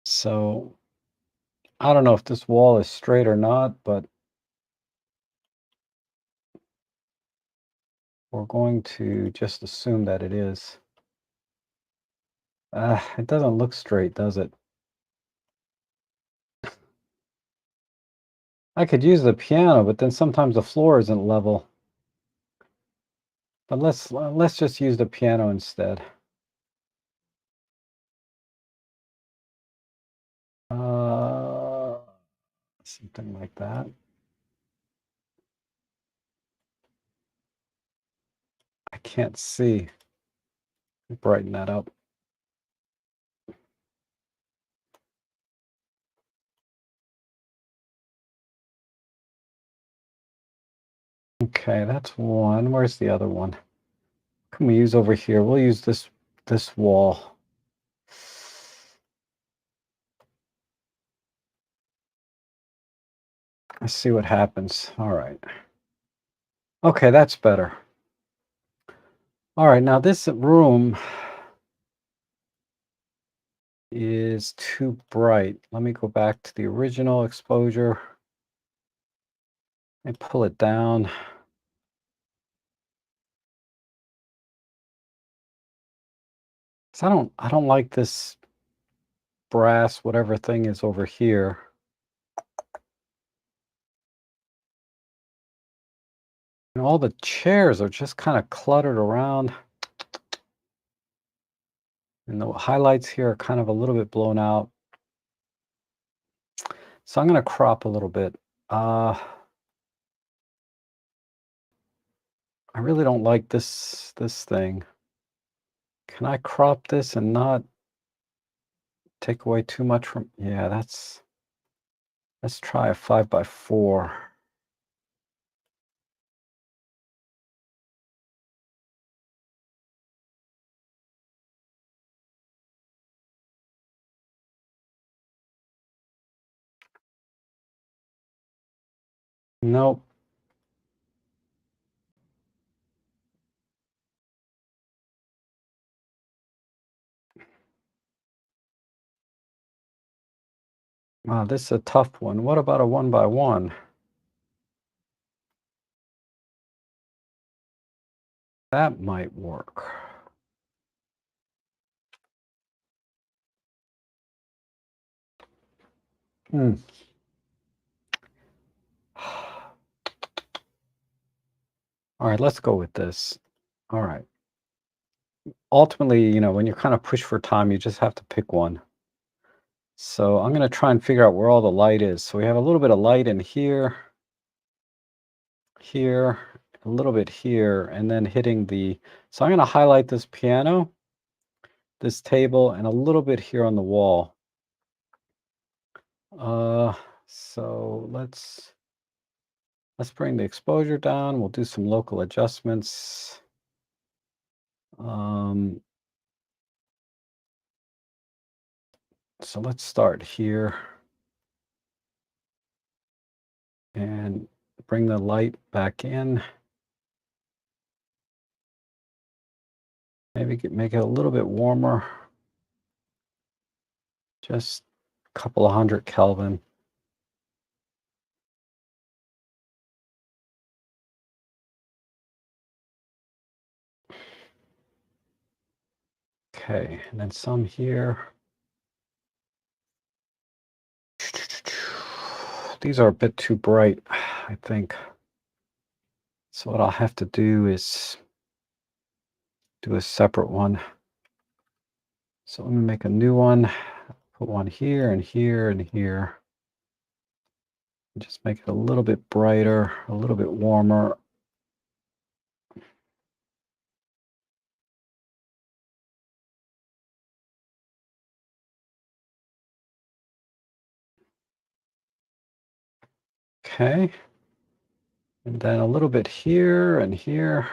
So I don't know if this wall is straight or not, but we're going to just assume that it is. It doesn't look straight, does it? I could use the piano, but then sometimes the floor isn't level. But let's just use the piano instead. Uh, something like that. I can't see. Brighten that up. Okay, that's one. Where's the other one? Can we use over here? We'll use this wall. Let's see what happens. All right. Okay, that's better. All right, now this room is too bright. Let me go back to the original exposure and pull it down. So I don't like this brass whatever thing is over here. And all the chairs are just kind of cluttered around. And the highlights here are kind of a little bit blown out. So I'm going to crop a little bit. I really don't like this thing. Can I crop this and not take away too much from, yeah, let's try a 5x4. Nope. Wow, this is a tough one. What about a 1x1? That might work. Hmm. All right, let's go with this. All right. Ultimately, when you kind of push for time, you just have to pick one. So I'm going to try and figure out where all the light is. So we have a little bit of light in here, here, a little bit here, and then hitting the, so I'm going to highlight this piano, this table, and a little bit here on the wall. So let's bring the exposure down. We'll do some local adjustments. So let's start here and bring the light back in. Maybe make it a little bit warmer, just a couple of 100 Kelvin. Okay, and then some here. These are a bit too bright, I think. So what I'll have to do is do a separate one. So let me make a new one, put one here and here and here. Just make it a little bit brighter, a little bit warmer. Okay. And then a little bit here and here.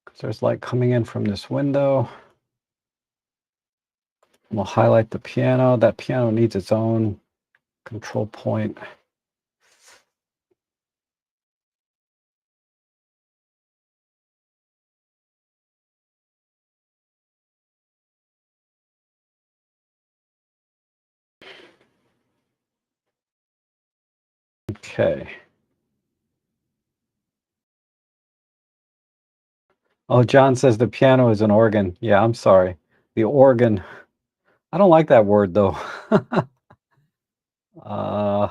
Because there's light coming in from this window. We'll highlight the piano. That piano needs its own control point. Okay. Oh, John says the piano is an organ. Yeah, I'm sorry. The organ. I don't like that word though. uh,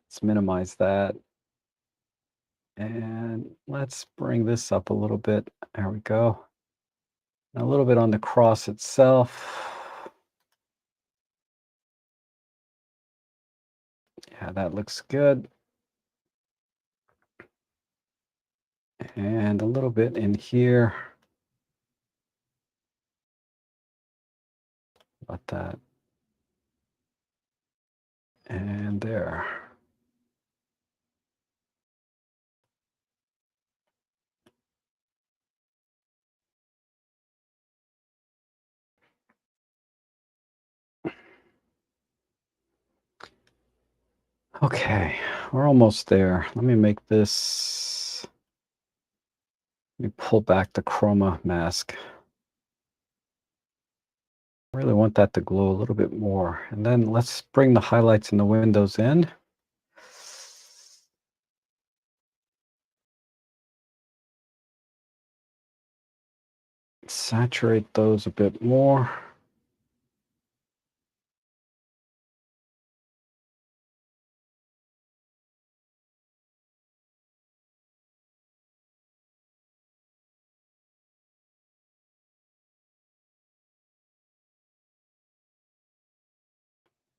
let's minimize that. And let's bring this up a little bit. There we go. And a little bit on the cross itself. Yeah, that looks good. And a little bit in here. About that. And there. Okay, we're almost there. Let me make this. Let me pull back the chroma mask. I really want that to glow a little bit more. And then let's bring the highlights and the windows in. Saturate those a bit more.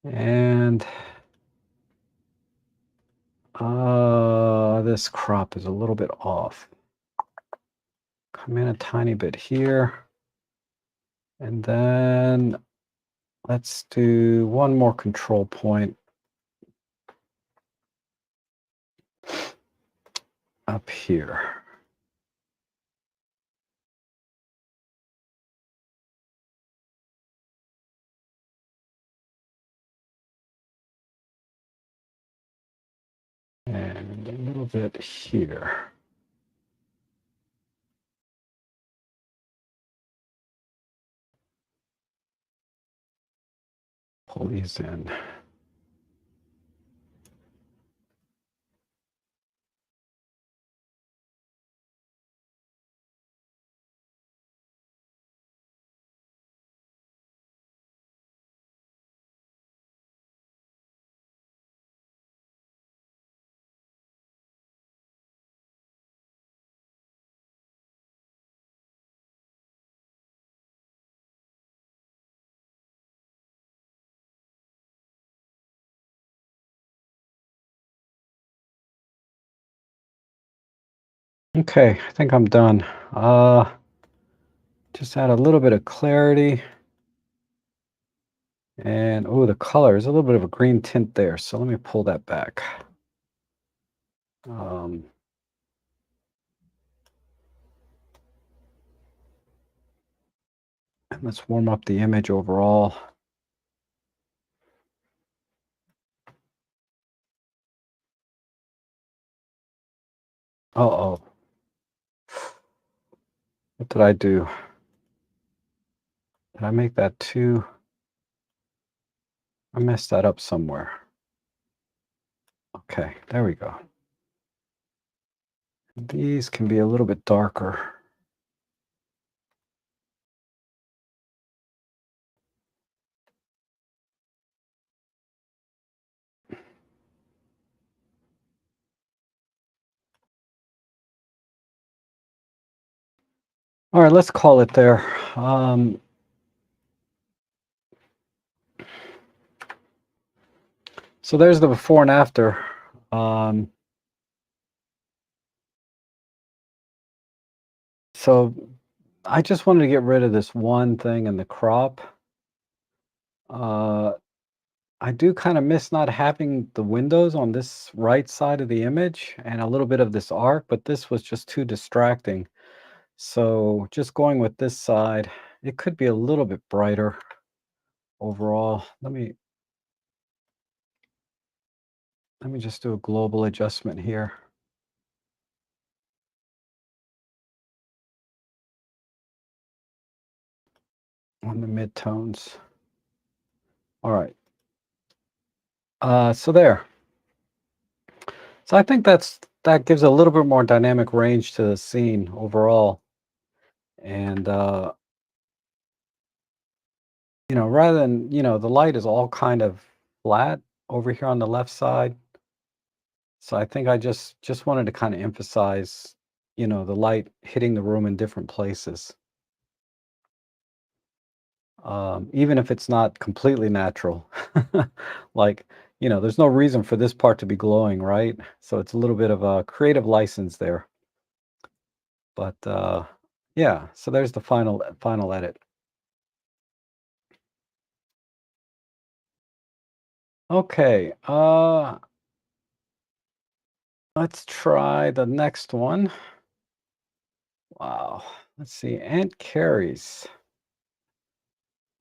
And this crop is a little bit off. Come in a tiny bit here. And then let's do one more control point up here. And a little bit here. Pull these in. Okay, I think I'm done. Just add a little bit of clarity. And oh, the color, there's a little bit of a green tint there. So let me pull that back. Um, And let's warm up the image overall. Uh-oh. What did I do? Did I make that too? I messed that up somewhere. Okay, there we go. These can be a little bit darker. All right, let's call it there. So there's the before and after. So I just wanted to get rid of this one thing in the crop. Uh, I do kind of miss not having the windows on this right side of the image and a little bit of this arc, but this was just too distracting. So just going with this side, it could be a little bit brighter overall. Let me just do a global adjustment here on the midtones. All right. So there. So I think that gives a little bit more dynamic range to the scene overall. And rather than, the light is all kind of flat over here on the left side. So I think I just wanted to kind of emphasize, the light hitting the room in different places. Even if it's not completely natural. Like, there's no reason for this part to be glowing, right? So it's a little bit of a creative license there. But yeah, so there's the final edit. Okay, let's try the next one. Wow. Let's see. Aunt Carrie's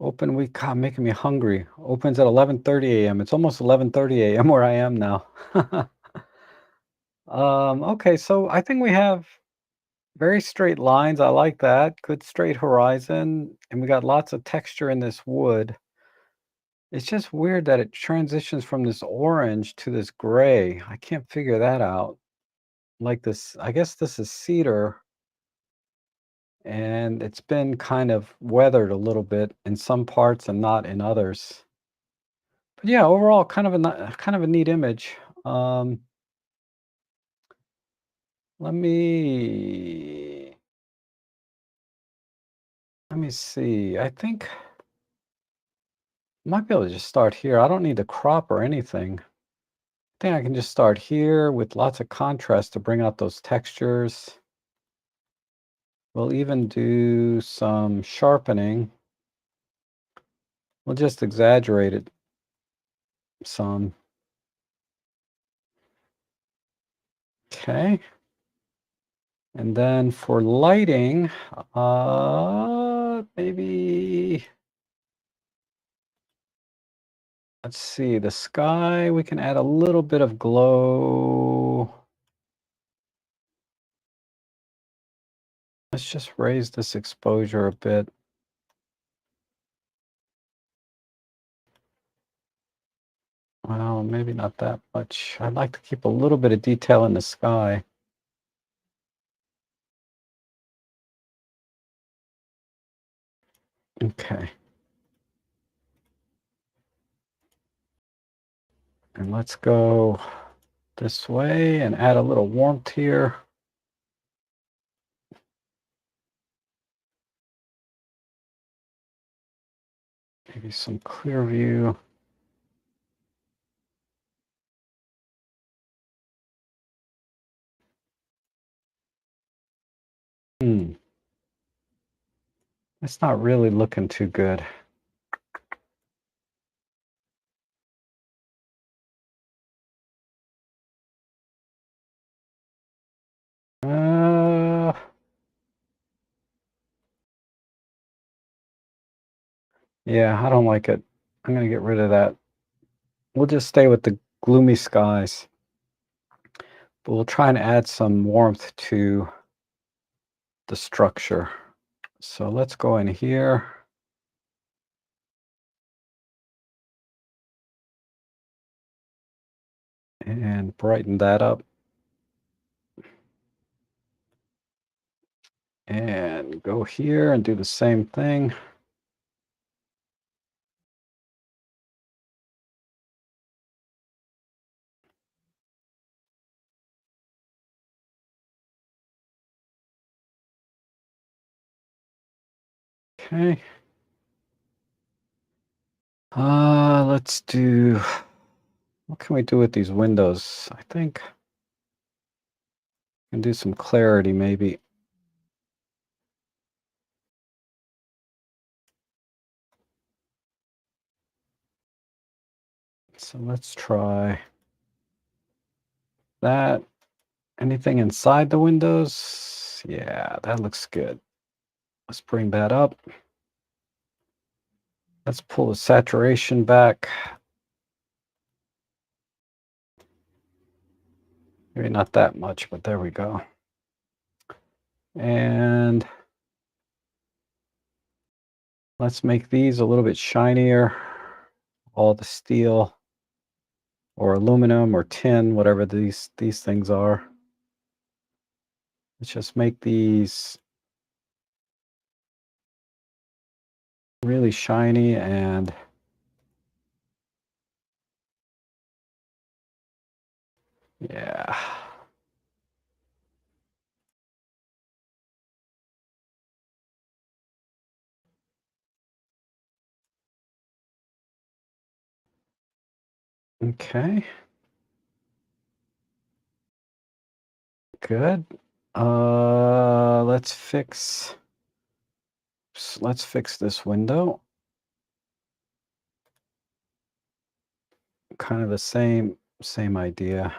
open week. God, making me hungry. Opens at 11:30 a.m. It's almost 11:30 a.m. where I am now. Okay, so I think we have very straight lines. I like that. Good straight horizon. And we got lots of texture in this wood. It's just weird that it transitions from this orange to this gray. I can't figure that out. Like this, I guess this is cedar, and it's been kind of weathered a little bit in some parts and not in others. But yeah, overall, kind of a neat image. Um, let me let me see. I think I might be able to just start here. I don't need to crop or anything. I think I can just start here with lots of contrast to bring out those textures. We'll even do some sharpening. We'll just exaggerate it some. Okay. And then for lighting, maybe, let's see, the sky, we can add a little bit of glow. Let's just raise this exposure a bit. Well, maybe not that much. I'd like to keep a little bit of detail in the sky. Okay. And let's go this way and add a little warmth here. Maybe some clear view. It's not really looking too good. Uh, Yeah, I don't like it. I'm gonna get rid of that. We'll just stay with the gloomy skies, but we'll try and add some warmth to the structure. So let's go in here and brighten that up. And go here and do the same thing. Okay. Let's do, what can we do with these windows? I think I can do some clarity maybe. So let's try that. Anything inside the windows? Yeah, that looks good. Let's bring that up. Let's pull the saturation back. Maybe not that much, but there we go. And let's make these a little bit shinier. All the steel or aluminum or tin, whatever these things are. Let's just make these really shiny and yeah. Okay, good. Let's fix this window. Kind of the same idea.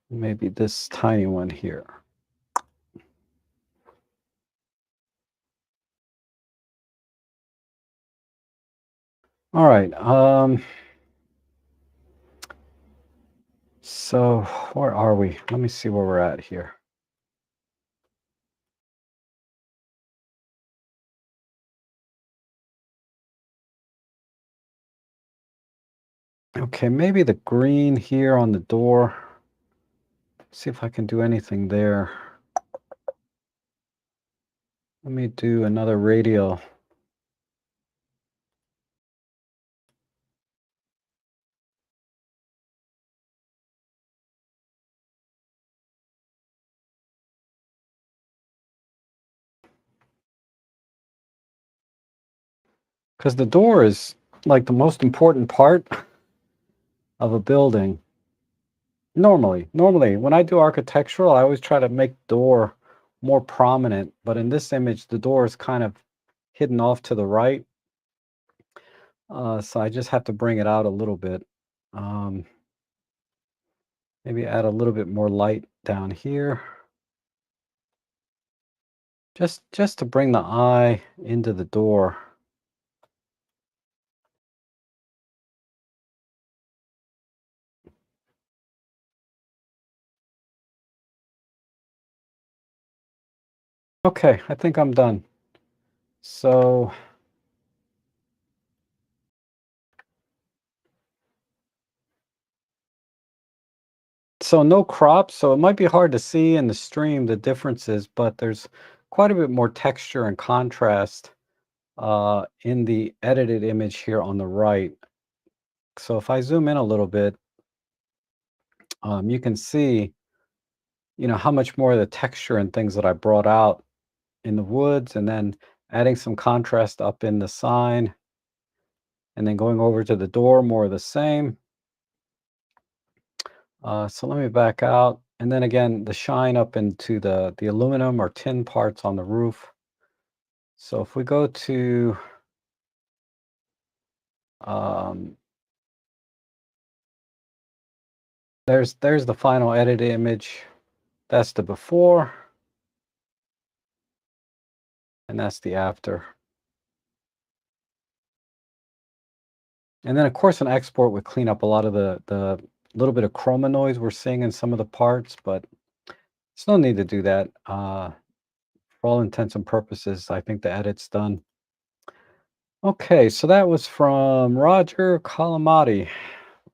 Maybe this tiny one here. All right. So where are we? Let me see where we're at here. Okay, maybe the green here on the door. See if I can do anything there. Let me do another radial. Because the door is like the most important part of a building. Normally, when I do architectural, I always try to make the door more prominent. But in this image, the door is kind of hidden off to the right. So I just have to bring it out a little bit. Um, Maybe add a little bit more light down here. Just to bring the eye into the door. Okay, I think I'm done. So no crops, so it might be hard to see in the stream the differences, but there's quite a bit more texture and contrast in the edited image here on the right. So if I zoom in a little bit, you can see, how much more of the texture and things that I brought out in the woods, and then adding some contrast up in the sign, and then going over to the door, more of the same. So let me back out, and then again, the shine up into the aluminum or tin parts on the roof. So if we go to um, there's the final edited image. That's the before. and that's the after. And then, of course, an export would clean up a lot of the little bit of chroma noise we're seeing in some of the parts, but there's no need to do that. For all intents and purposes, I think the edit's done. Okay, so that was from Roger Calamati.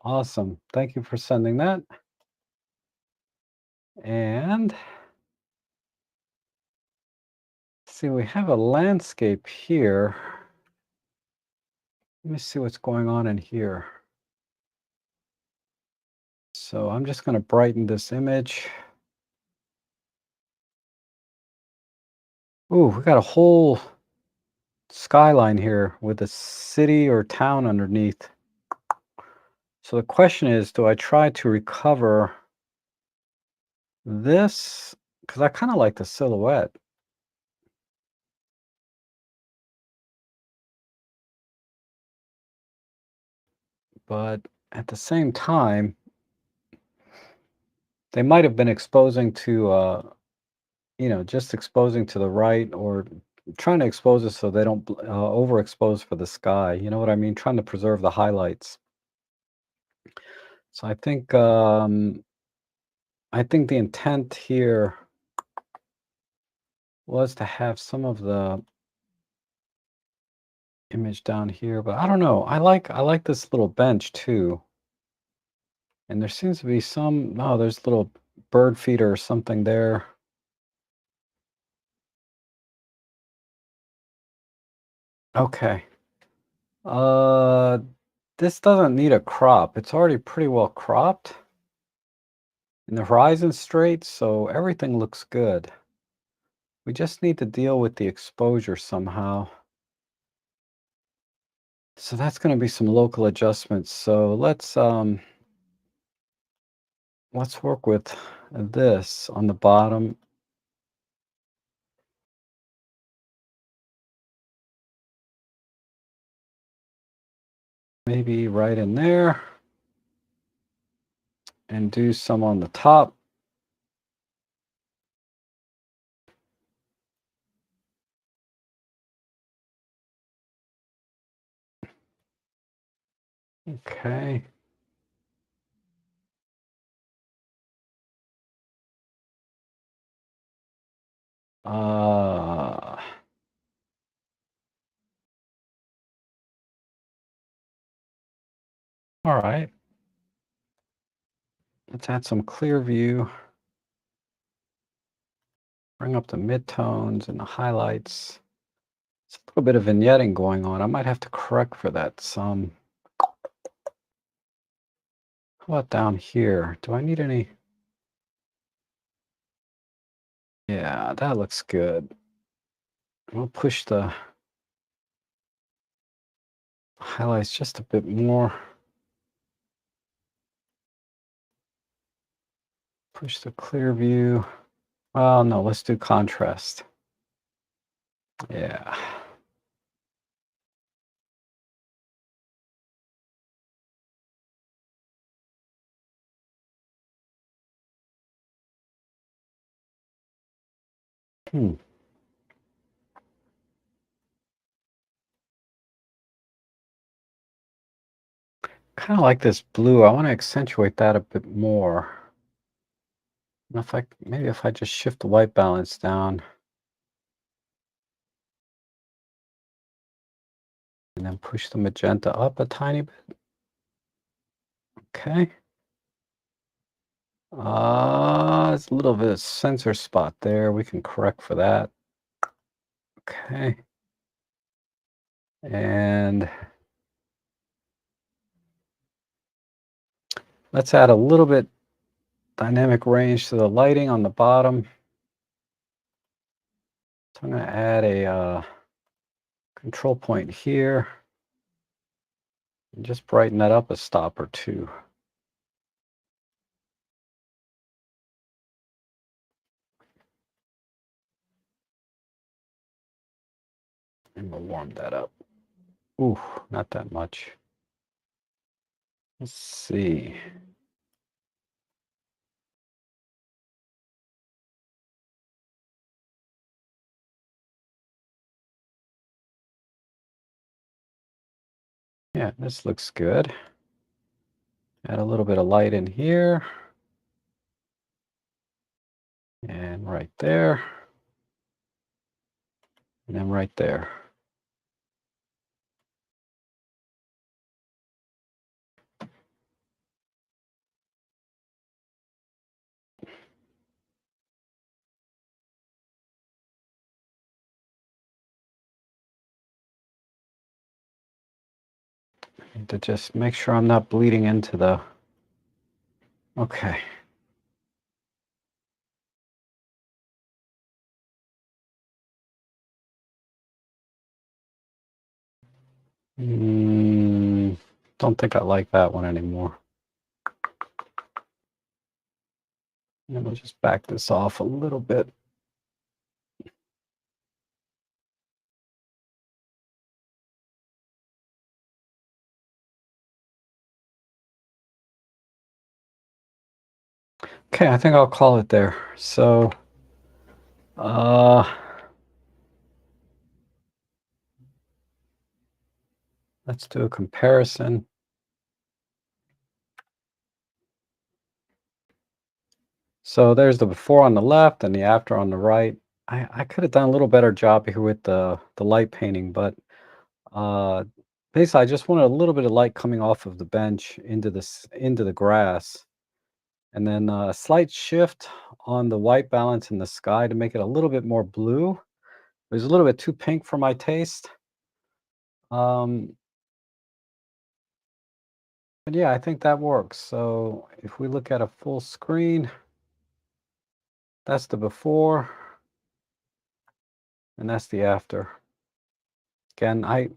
Awesome. Thank you for sending that. And see, we have a landscape here. Let me see what's going on in here. So I'm just going to brighten this image. Ooh, we got a whole skyline here with a city or town underneath. So the question is, do I try to recover this? Because I kind of like the silhouette. But at the same time, they might have been exposing to, just exposing to the right or trying to expose it so they don't overexpose for the sky. You know what I mean? Trying to preserve the highlights. So I think the intent here was to have some of the image down here, but I don't know. I like this little bench too. And there seems to be there's a little bird feeder or something there. Okay. Uh, this doesn't need a crop. It's already pretty well cropped. And the horizon's straight, so everything looks good. We just need to deal with the exposure somehow. So that's going to be some local adjustments. So let's work with this on the bottom. Maybe right in there. And do some on the top. Okay. Uh, all right. Let's add some clear view. Bring up the midtones and the highlights. It's a little bit of vignetting going on. I might have to correct for that some. How about down here? Do I need any? Yeah, that looks good. We'll push the highlights just a bit more. Push the clear view. Well, no, let's do contrast. Yeah. Hmm. Kind of like this blue. I want to accentuate that a bit more. And if I just shift the white balance down and then push the magenta up a tiny bit. Okay. There's a little bit of sensor spot there. We can correct for that. Okay. And let's add a little bit dynamic range to the lighting on the bottom. So I'm going to add a control point here and just brighten that up a stop or two. And we'll warm that up. Ooh, not that much. Let's see. Yeah, this looks good. Add a little bit of light in here and right there and then right there. Need to just make sure I'm not bleeding into the, okay. Don't think I like that one anymore. And we'll just back this off a little bit. Okay, I think I'll call it there. So, uh, let's do a comparison. So there's the before on the left and the after on the right. I could have done a little better job here with the light painting, but uh, basically I just wanted a little bit of light coming off of the bench into the grass, and then a slight shift on the white balance in the sky to make it a little bit more blue. It was a little bit too pink for my taste. Um, but yeah, I think that works. So if we look at a full screen, that's the before and that's the after. Again, I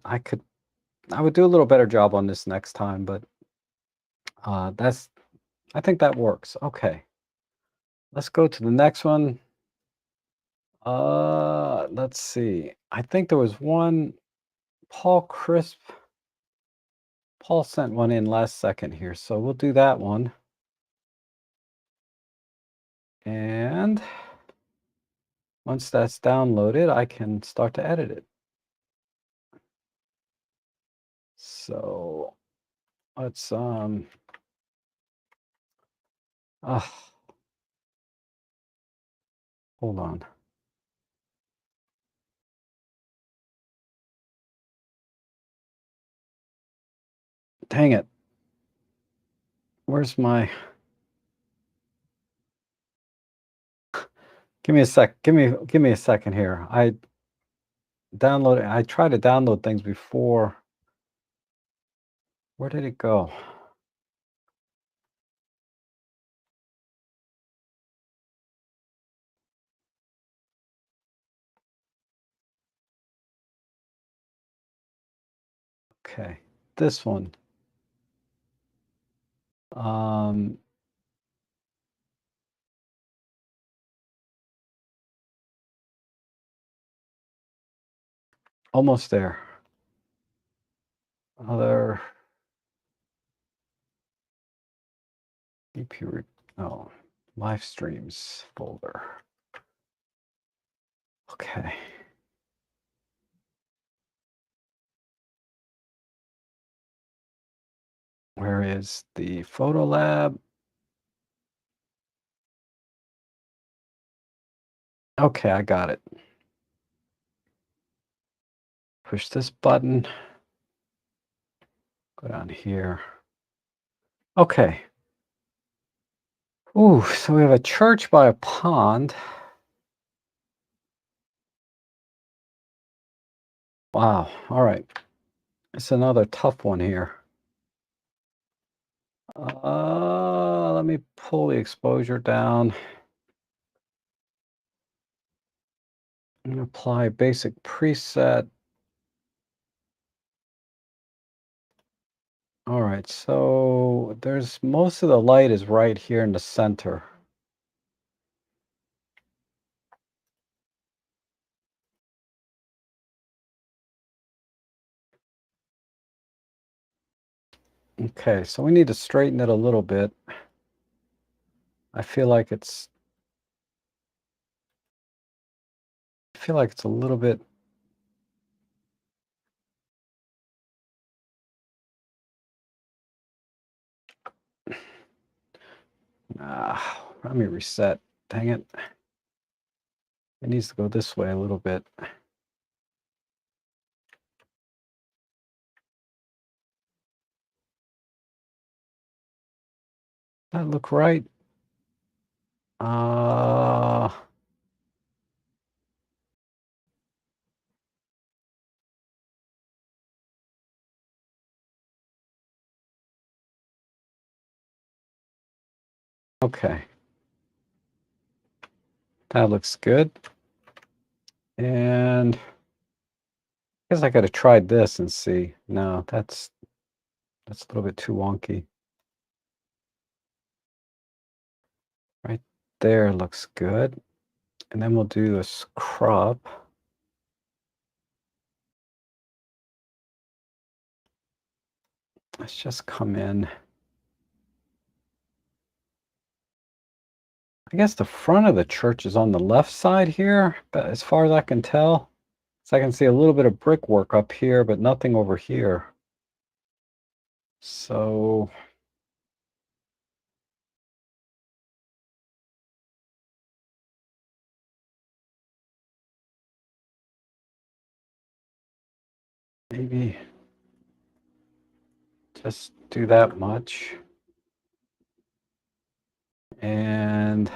would do a little better job on this next time, but that's I think that works. Okay, let's go to the next one. Let's see. I think there was one Paul Crisp. Paul sent one in last second here, so we'll do that one. And once that's downloaded, I can start to edit it. So let's uh, hold on. Dang it. Where's my Give me a sec. Give me a second here. I tried to download things before. Where did it go? Okay, this one. Um, Almost there. Other EP, oh, live streams folder. Okay. Where is the Photolab? Okay, I got it. Push this button. Go down here. Okay. Ooh, so we have a church by a pond. Wow. All right. It's another tough one here. Let me pull the exposure down and apply basic preset. All right, so there's most of the light is right here in the center. Okay, so we need to straighten it a little bit. I feel like it's a little bit Let me reset. Dang it. It needs to go this way a little bit. That look right? Uh, okay. That looks good. And I guess I gotta try this and see. No, that's a little bit too wonky. Right there looks good. And then we'll do a scrub. Let's just come in. I guess the front of the church is on the left side here, but as far as I can tell. So I can see a little bit of brickwork up here, but nothing over here. So maybe just do that much. And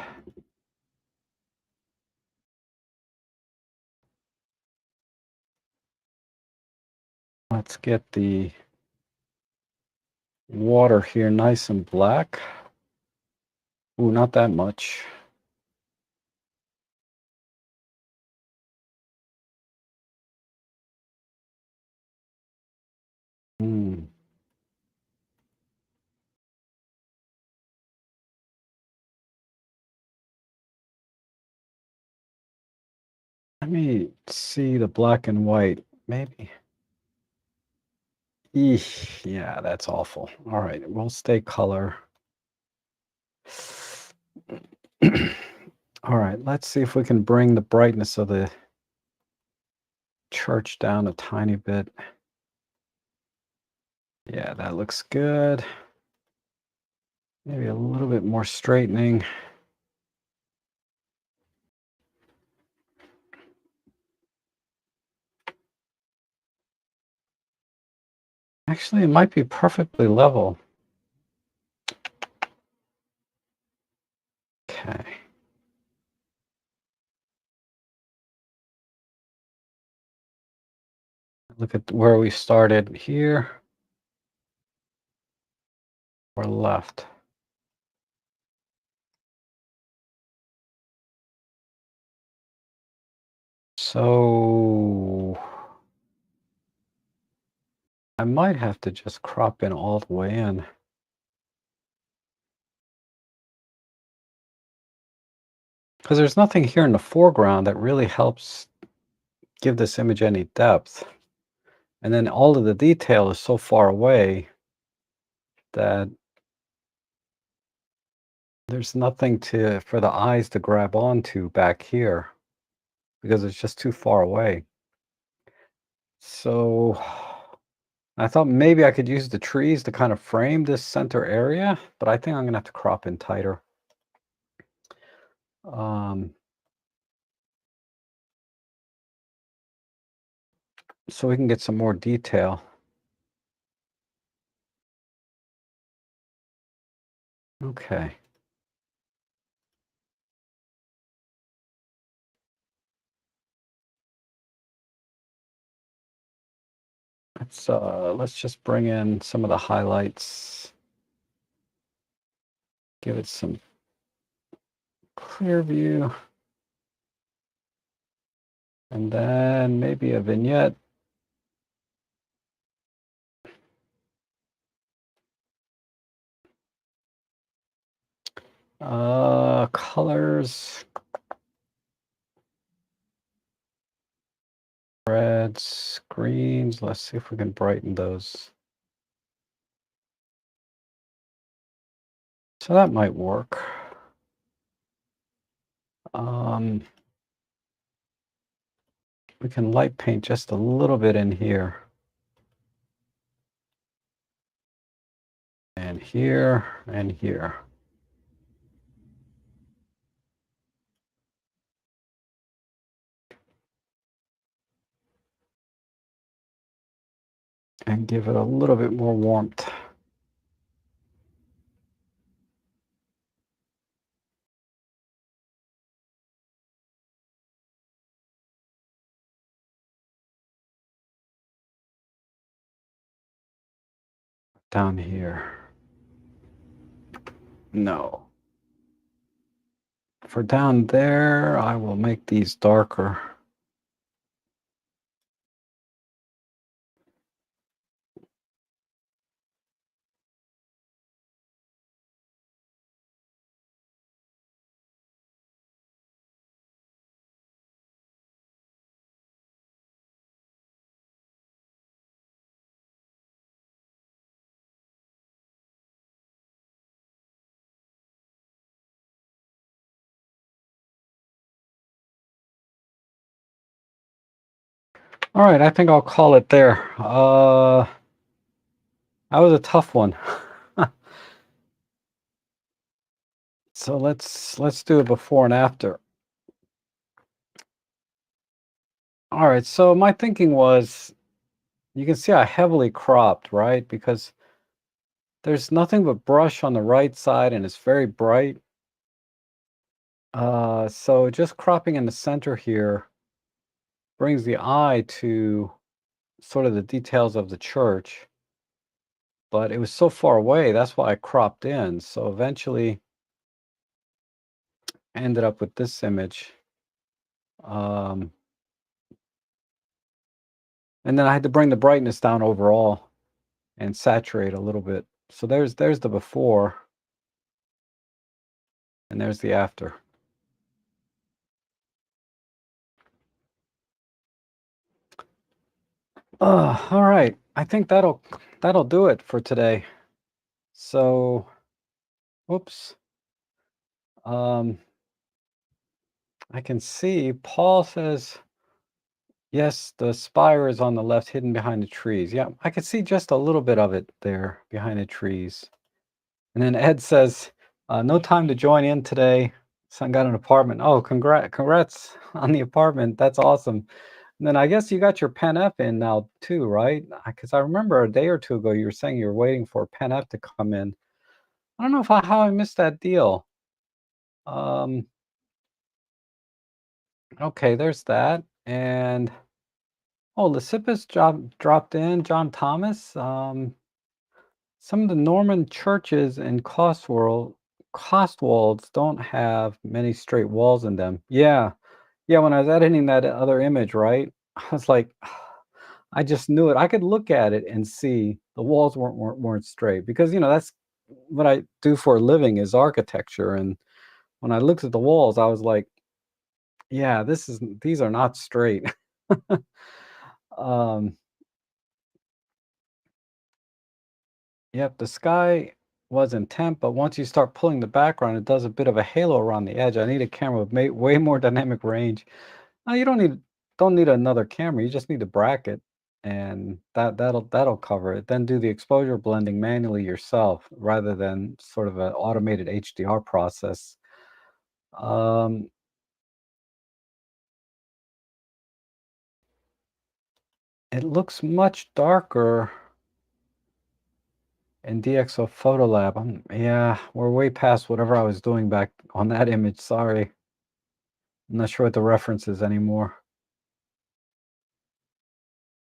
let's get the water here nice and black. Ooh, not that much. Hmm. Let me see the black and white. Maybe. Eesh, yeah, that's awful. All right, we'll stay color. All right, let's see if we can bring the brightness of the church down a tiny bit. Yeah, that looks good. Maybe a little bit more straightening. Actually, it might be perfectly level. Okay. Look at where we started here or left. So I might have to just crop in all the way in. Because there's nothing here in the foreground that really helps give this image any depth. And then all of the detail is so far away that there's nothing for the eyes to grab onto back here because it's just too far away. So I thought maybe I could use the trees to kind of frame this center area, but I think I'm gonna have to crop in tighter. Um, so we can get some more detail. Okay. Let's just bring in some of the highlights. Give it some clear view. And then maybe a vignette. Colors. Reds, greens. Let's see if we can brighten those. So that might work. We can light paint just a little bit in here. And here, and here. and give it a little bit more warmth down here. No. For down there, I will make these darker. All right, I think I'll call it there. That was a tough one. So let's do it before and after. All right, so my thinking was, you can see I heavily cropped, right? Because there's nothing but brush on the right side and it's very bright. So just cropping in the center here brings the eye to sort of the details of the church, but it was so far away, that's why I cropped in. So eventually I ended up with this image. Um, and then I had to bring the brightness down overall and saturate a little bit. So there's the before and there's the after. All right. I think that'll do it for today. So, whoops. Um, I can see Paul says, yes, the spire is on the left, hidden behind the trees. Yeah, I can see just a little bit of it there behind the trees. And then Ed says, no time to join in today. Son got an apartment. Oh, congrats on the apartment. That's awesome. And then I guess you got your Pen F in now too, right? Because I remember a day or two ago you were saying you were waiting for Pen F to come in. I don't know how I missed that deal. Um, okay, there's that. And oh, Lysippus dropped in, John Thomas. Some of the Norman churches in Cotswolds don't have many straight walls in them. Yeah, yeah. When I was editing that other image, right, I was like, I just knew it. I could look at it and see the walls weren't straight because that's what I do for a living is architecture. And when I looked at the walls, I was like, yeah, these are not straight. um, Yep, the sky was intent, but once you start pulling the background, it does a bit of a halo around the edge. I need a camera with way more dynamic range. No, you don't need another camera. You just need a bracket, and that'll cover it. Then do the exposure blending manually yourself, rather than sort of an automated HDR process. Um, it looks much darker in DxO Photolab. Yeah, we're way past whatever I was doing back on that image. Sorry. I'm not sure what the reference is anymore.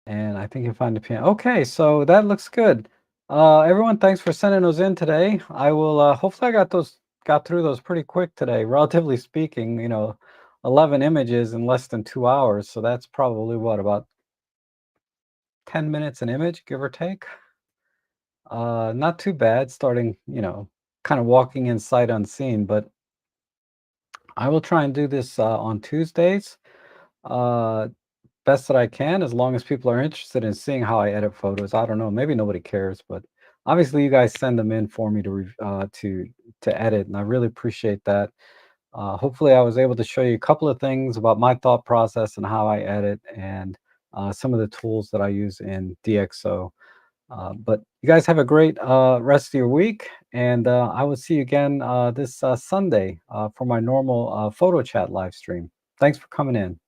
And I think you find the piano. Okay, so that looks good. Everyone, thanks for sending those in today. I will hopefully I got through those pretty quick today, relatively speaking, 11 images in less than 2 hours. So that's probably what, about 10 minutes an image, give or take. Not too bad, starting, kind of walking in sight unseen, but I will try and do this on Tuesdays. Uh, Best that I can, as long as people are interested in seeing how I edit photos. I don't know, maybe nobody cares, but obviously you guys send them in for me to edit, and I really appreciate that. Hopefully, I was able to show you a couple of things about my thought process and how I edit, and some of the tools that I use in DxO. But you guys have a great rest of your week, and I will see you again this Sunday for my normal photo chat live stream. Thanks for coming in.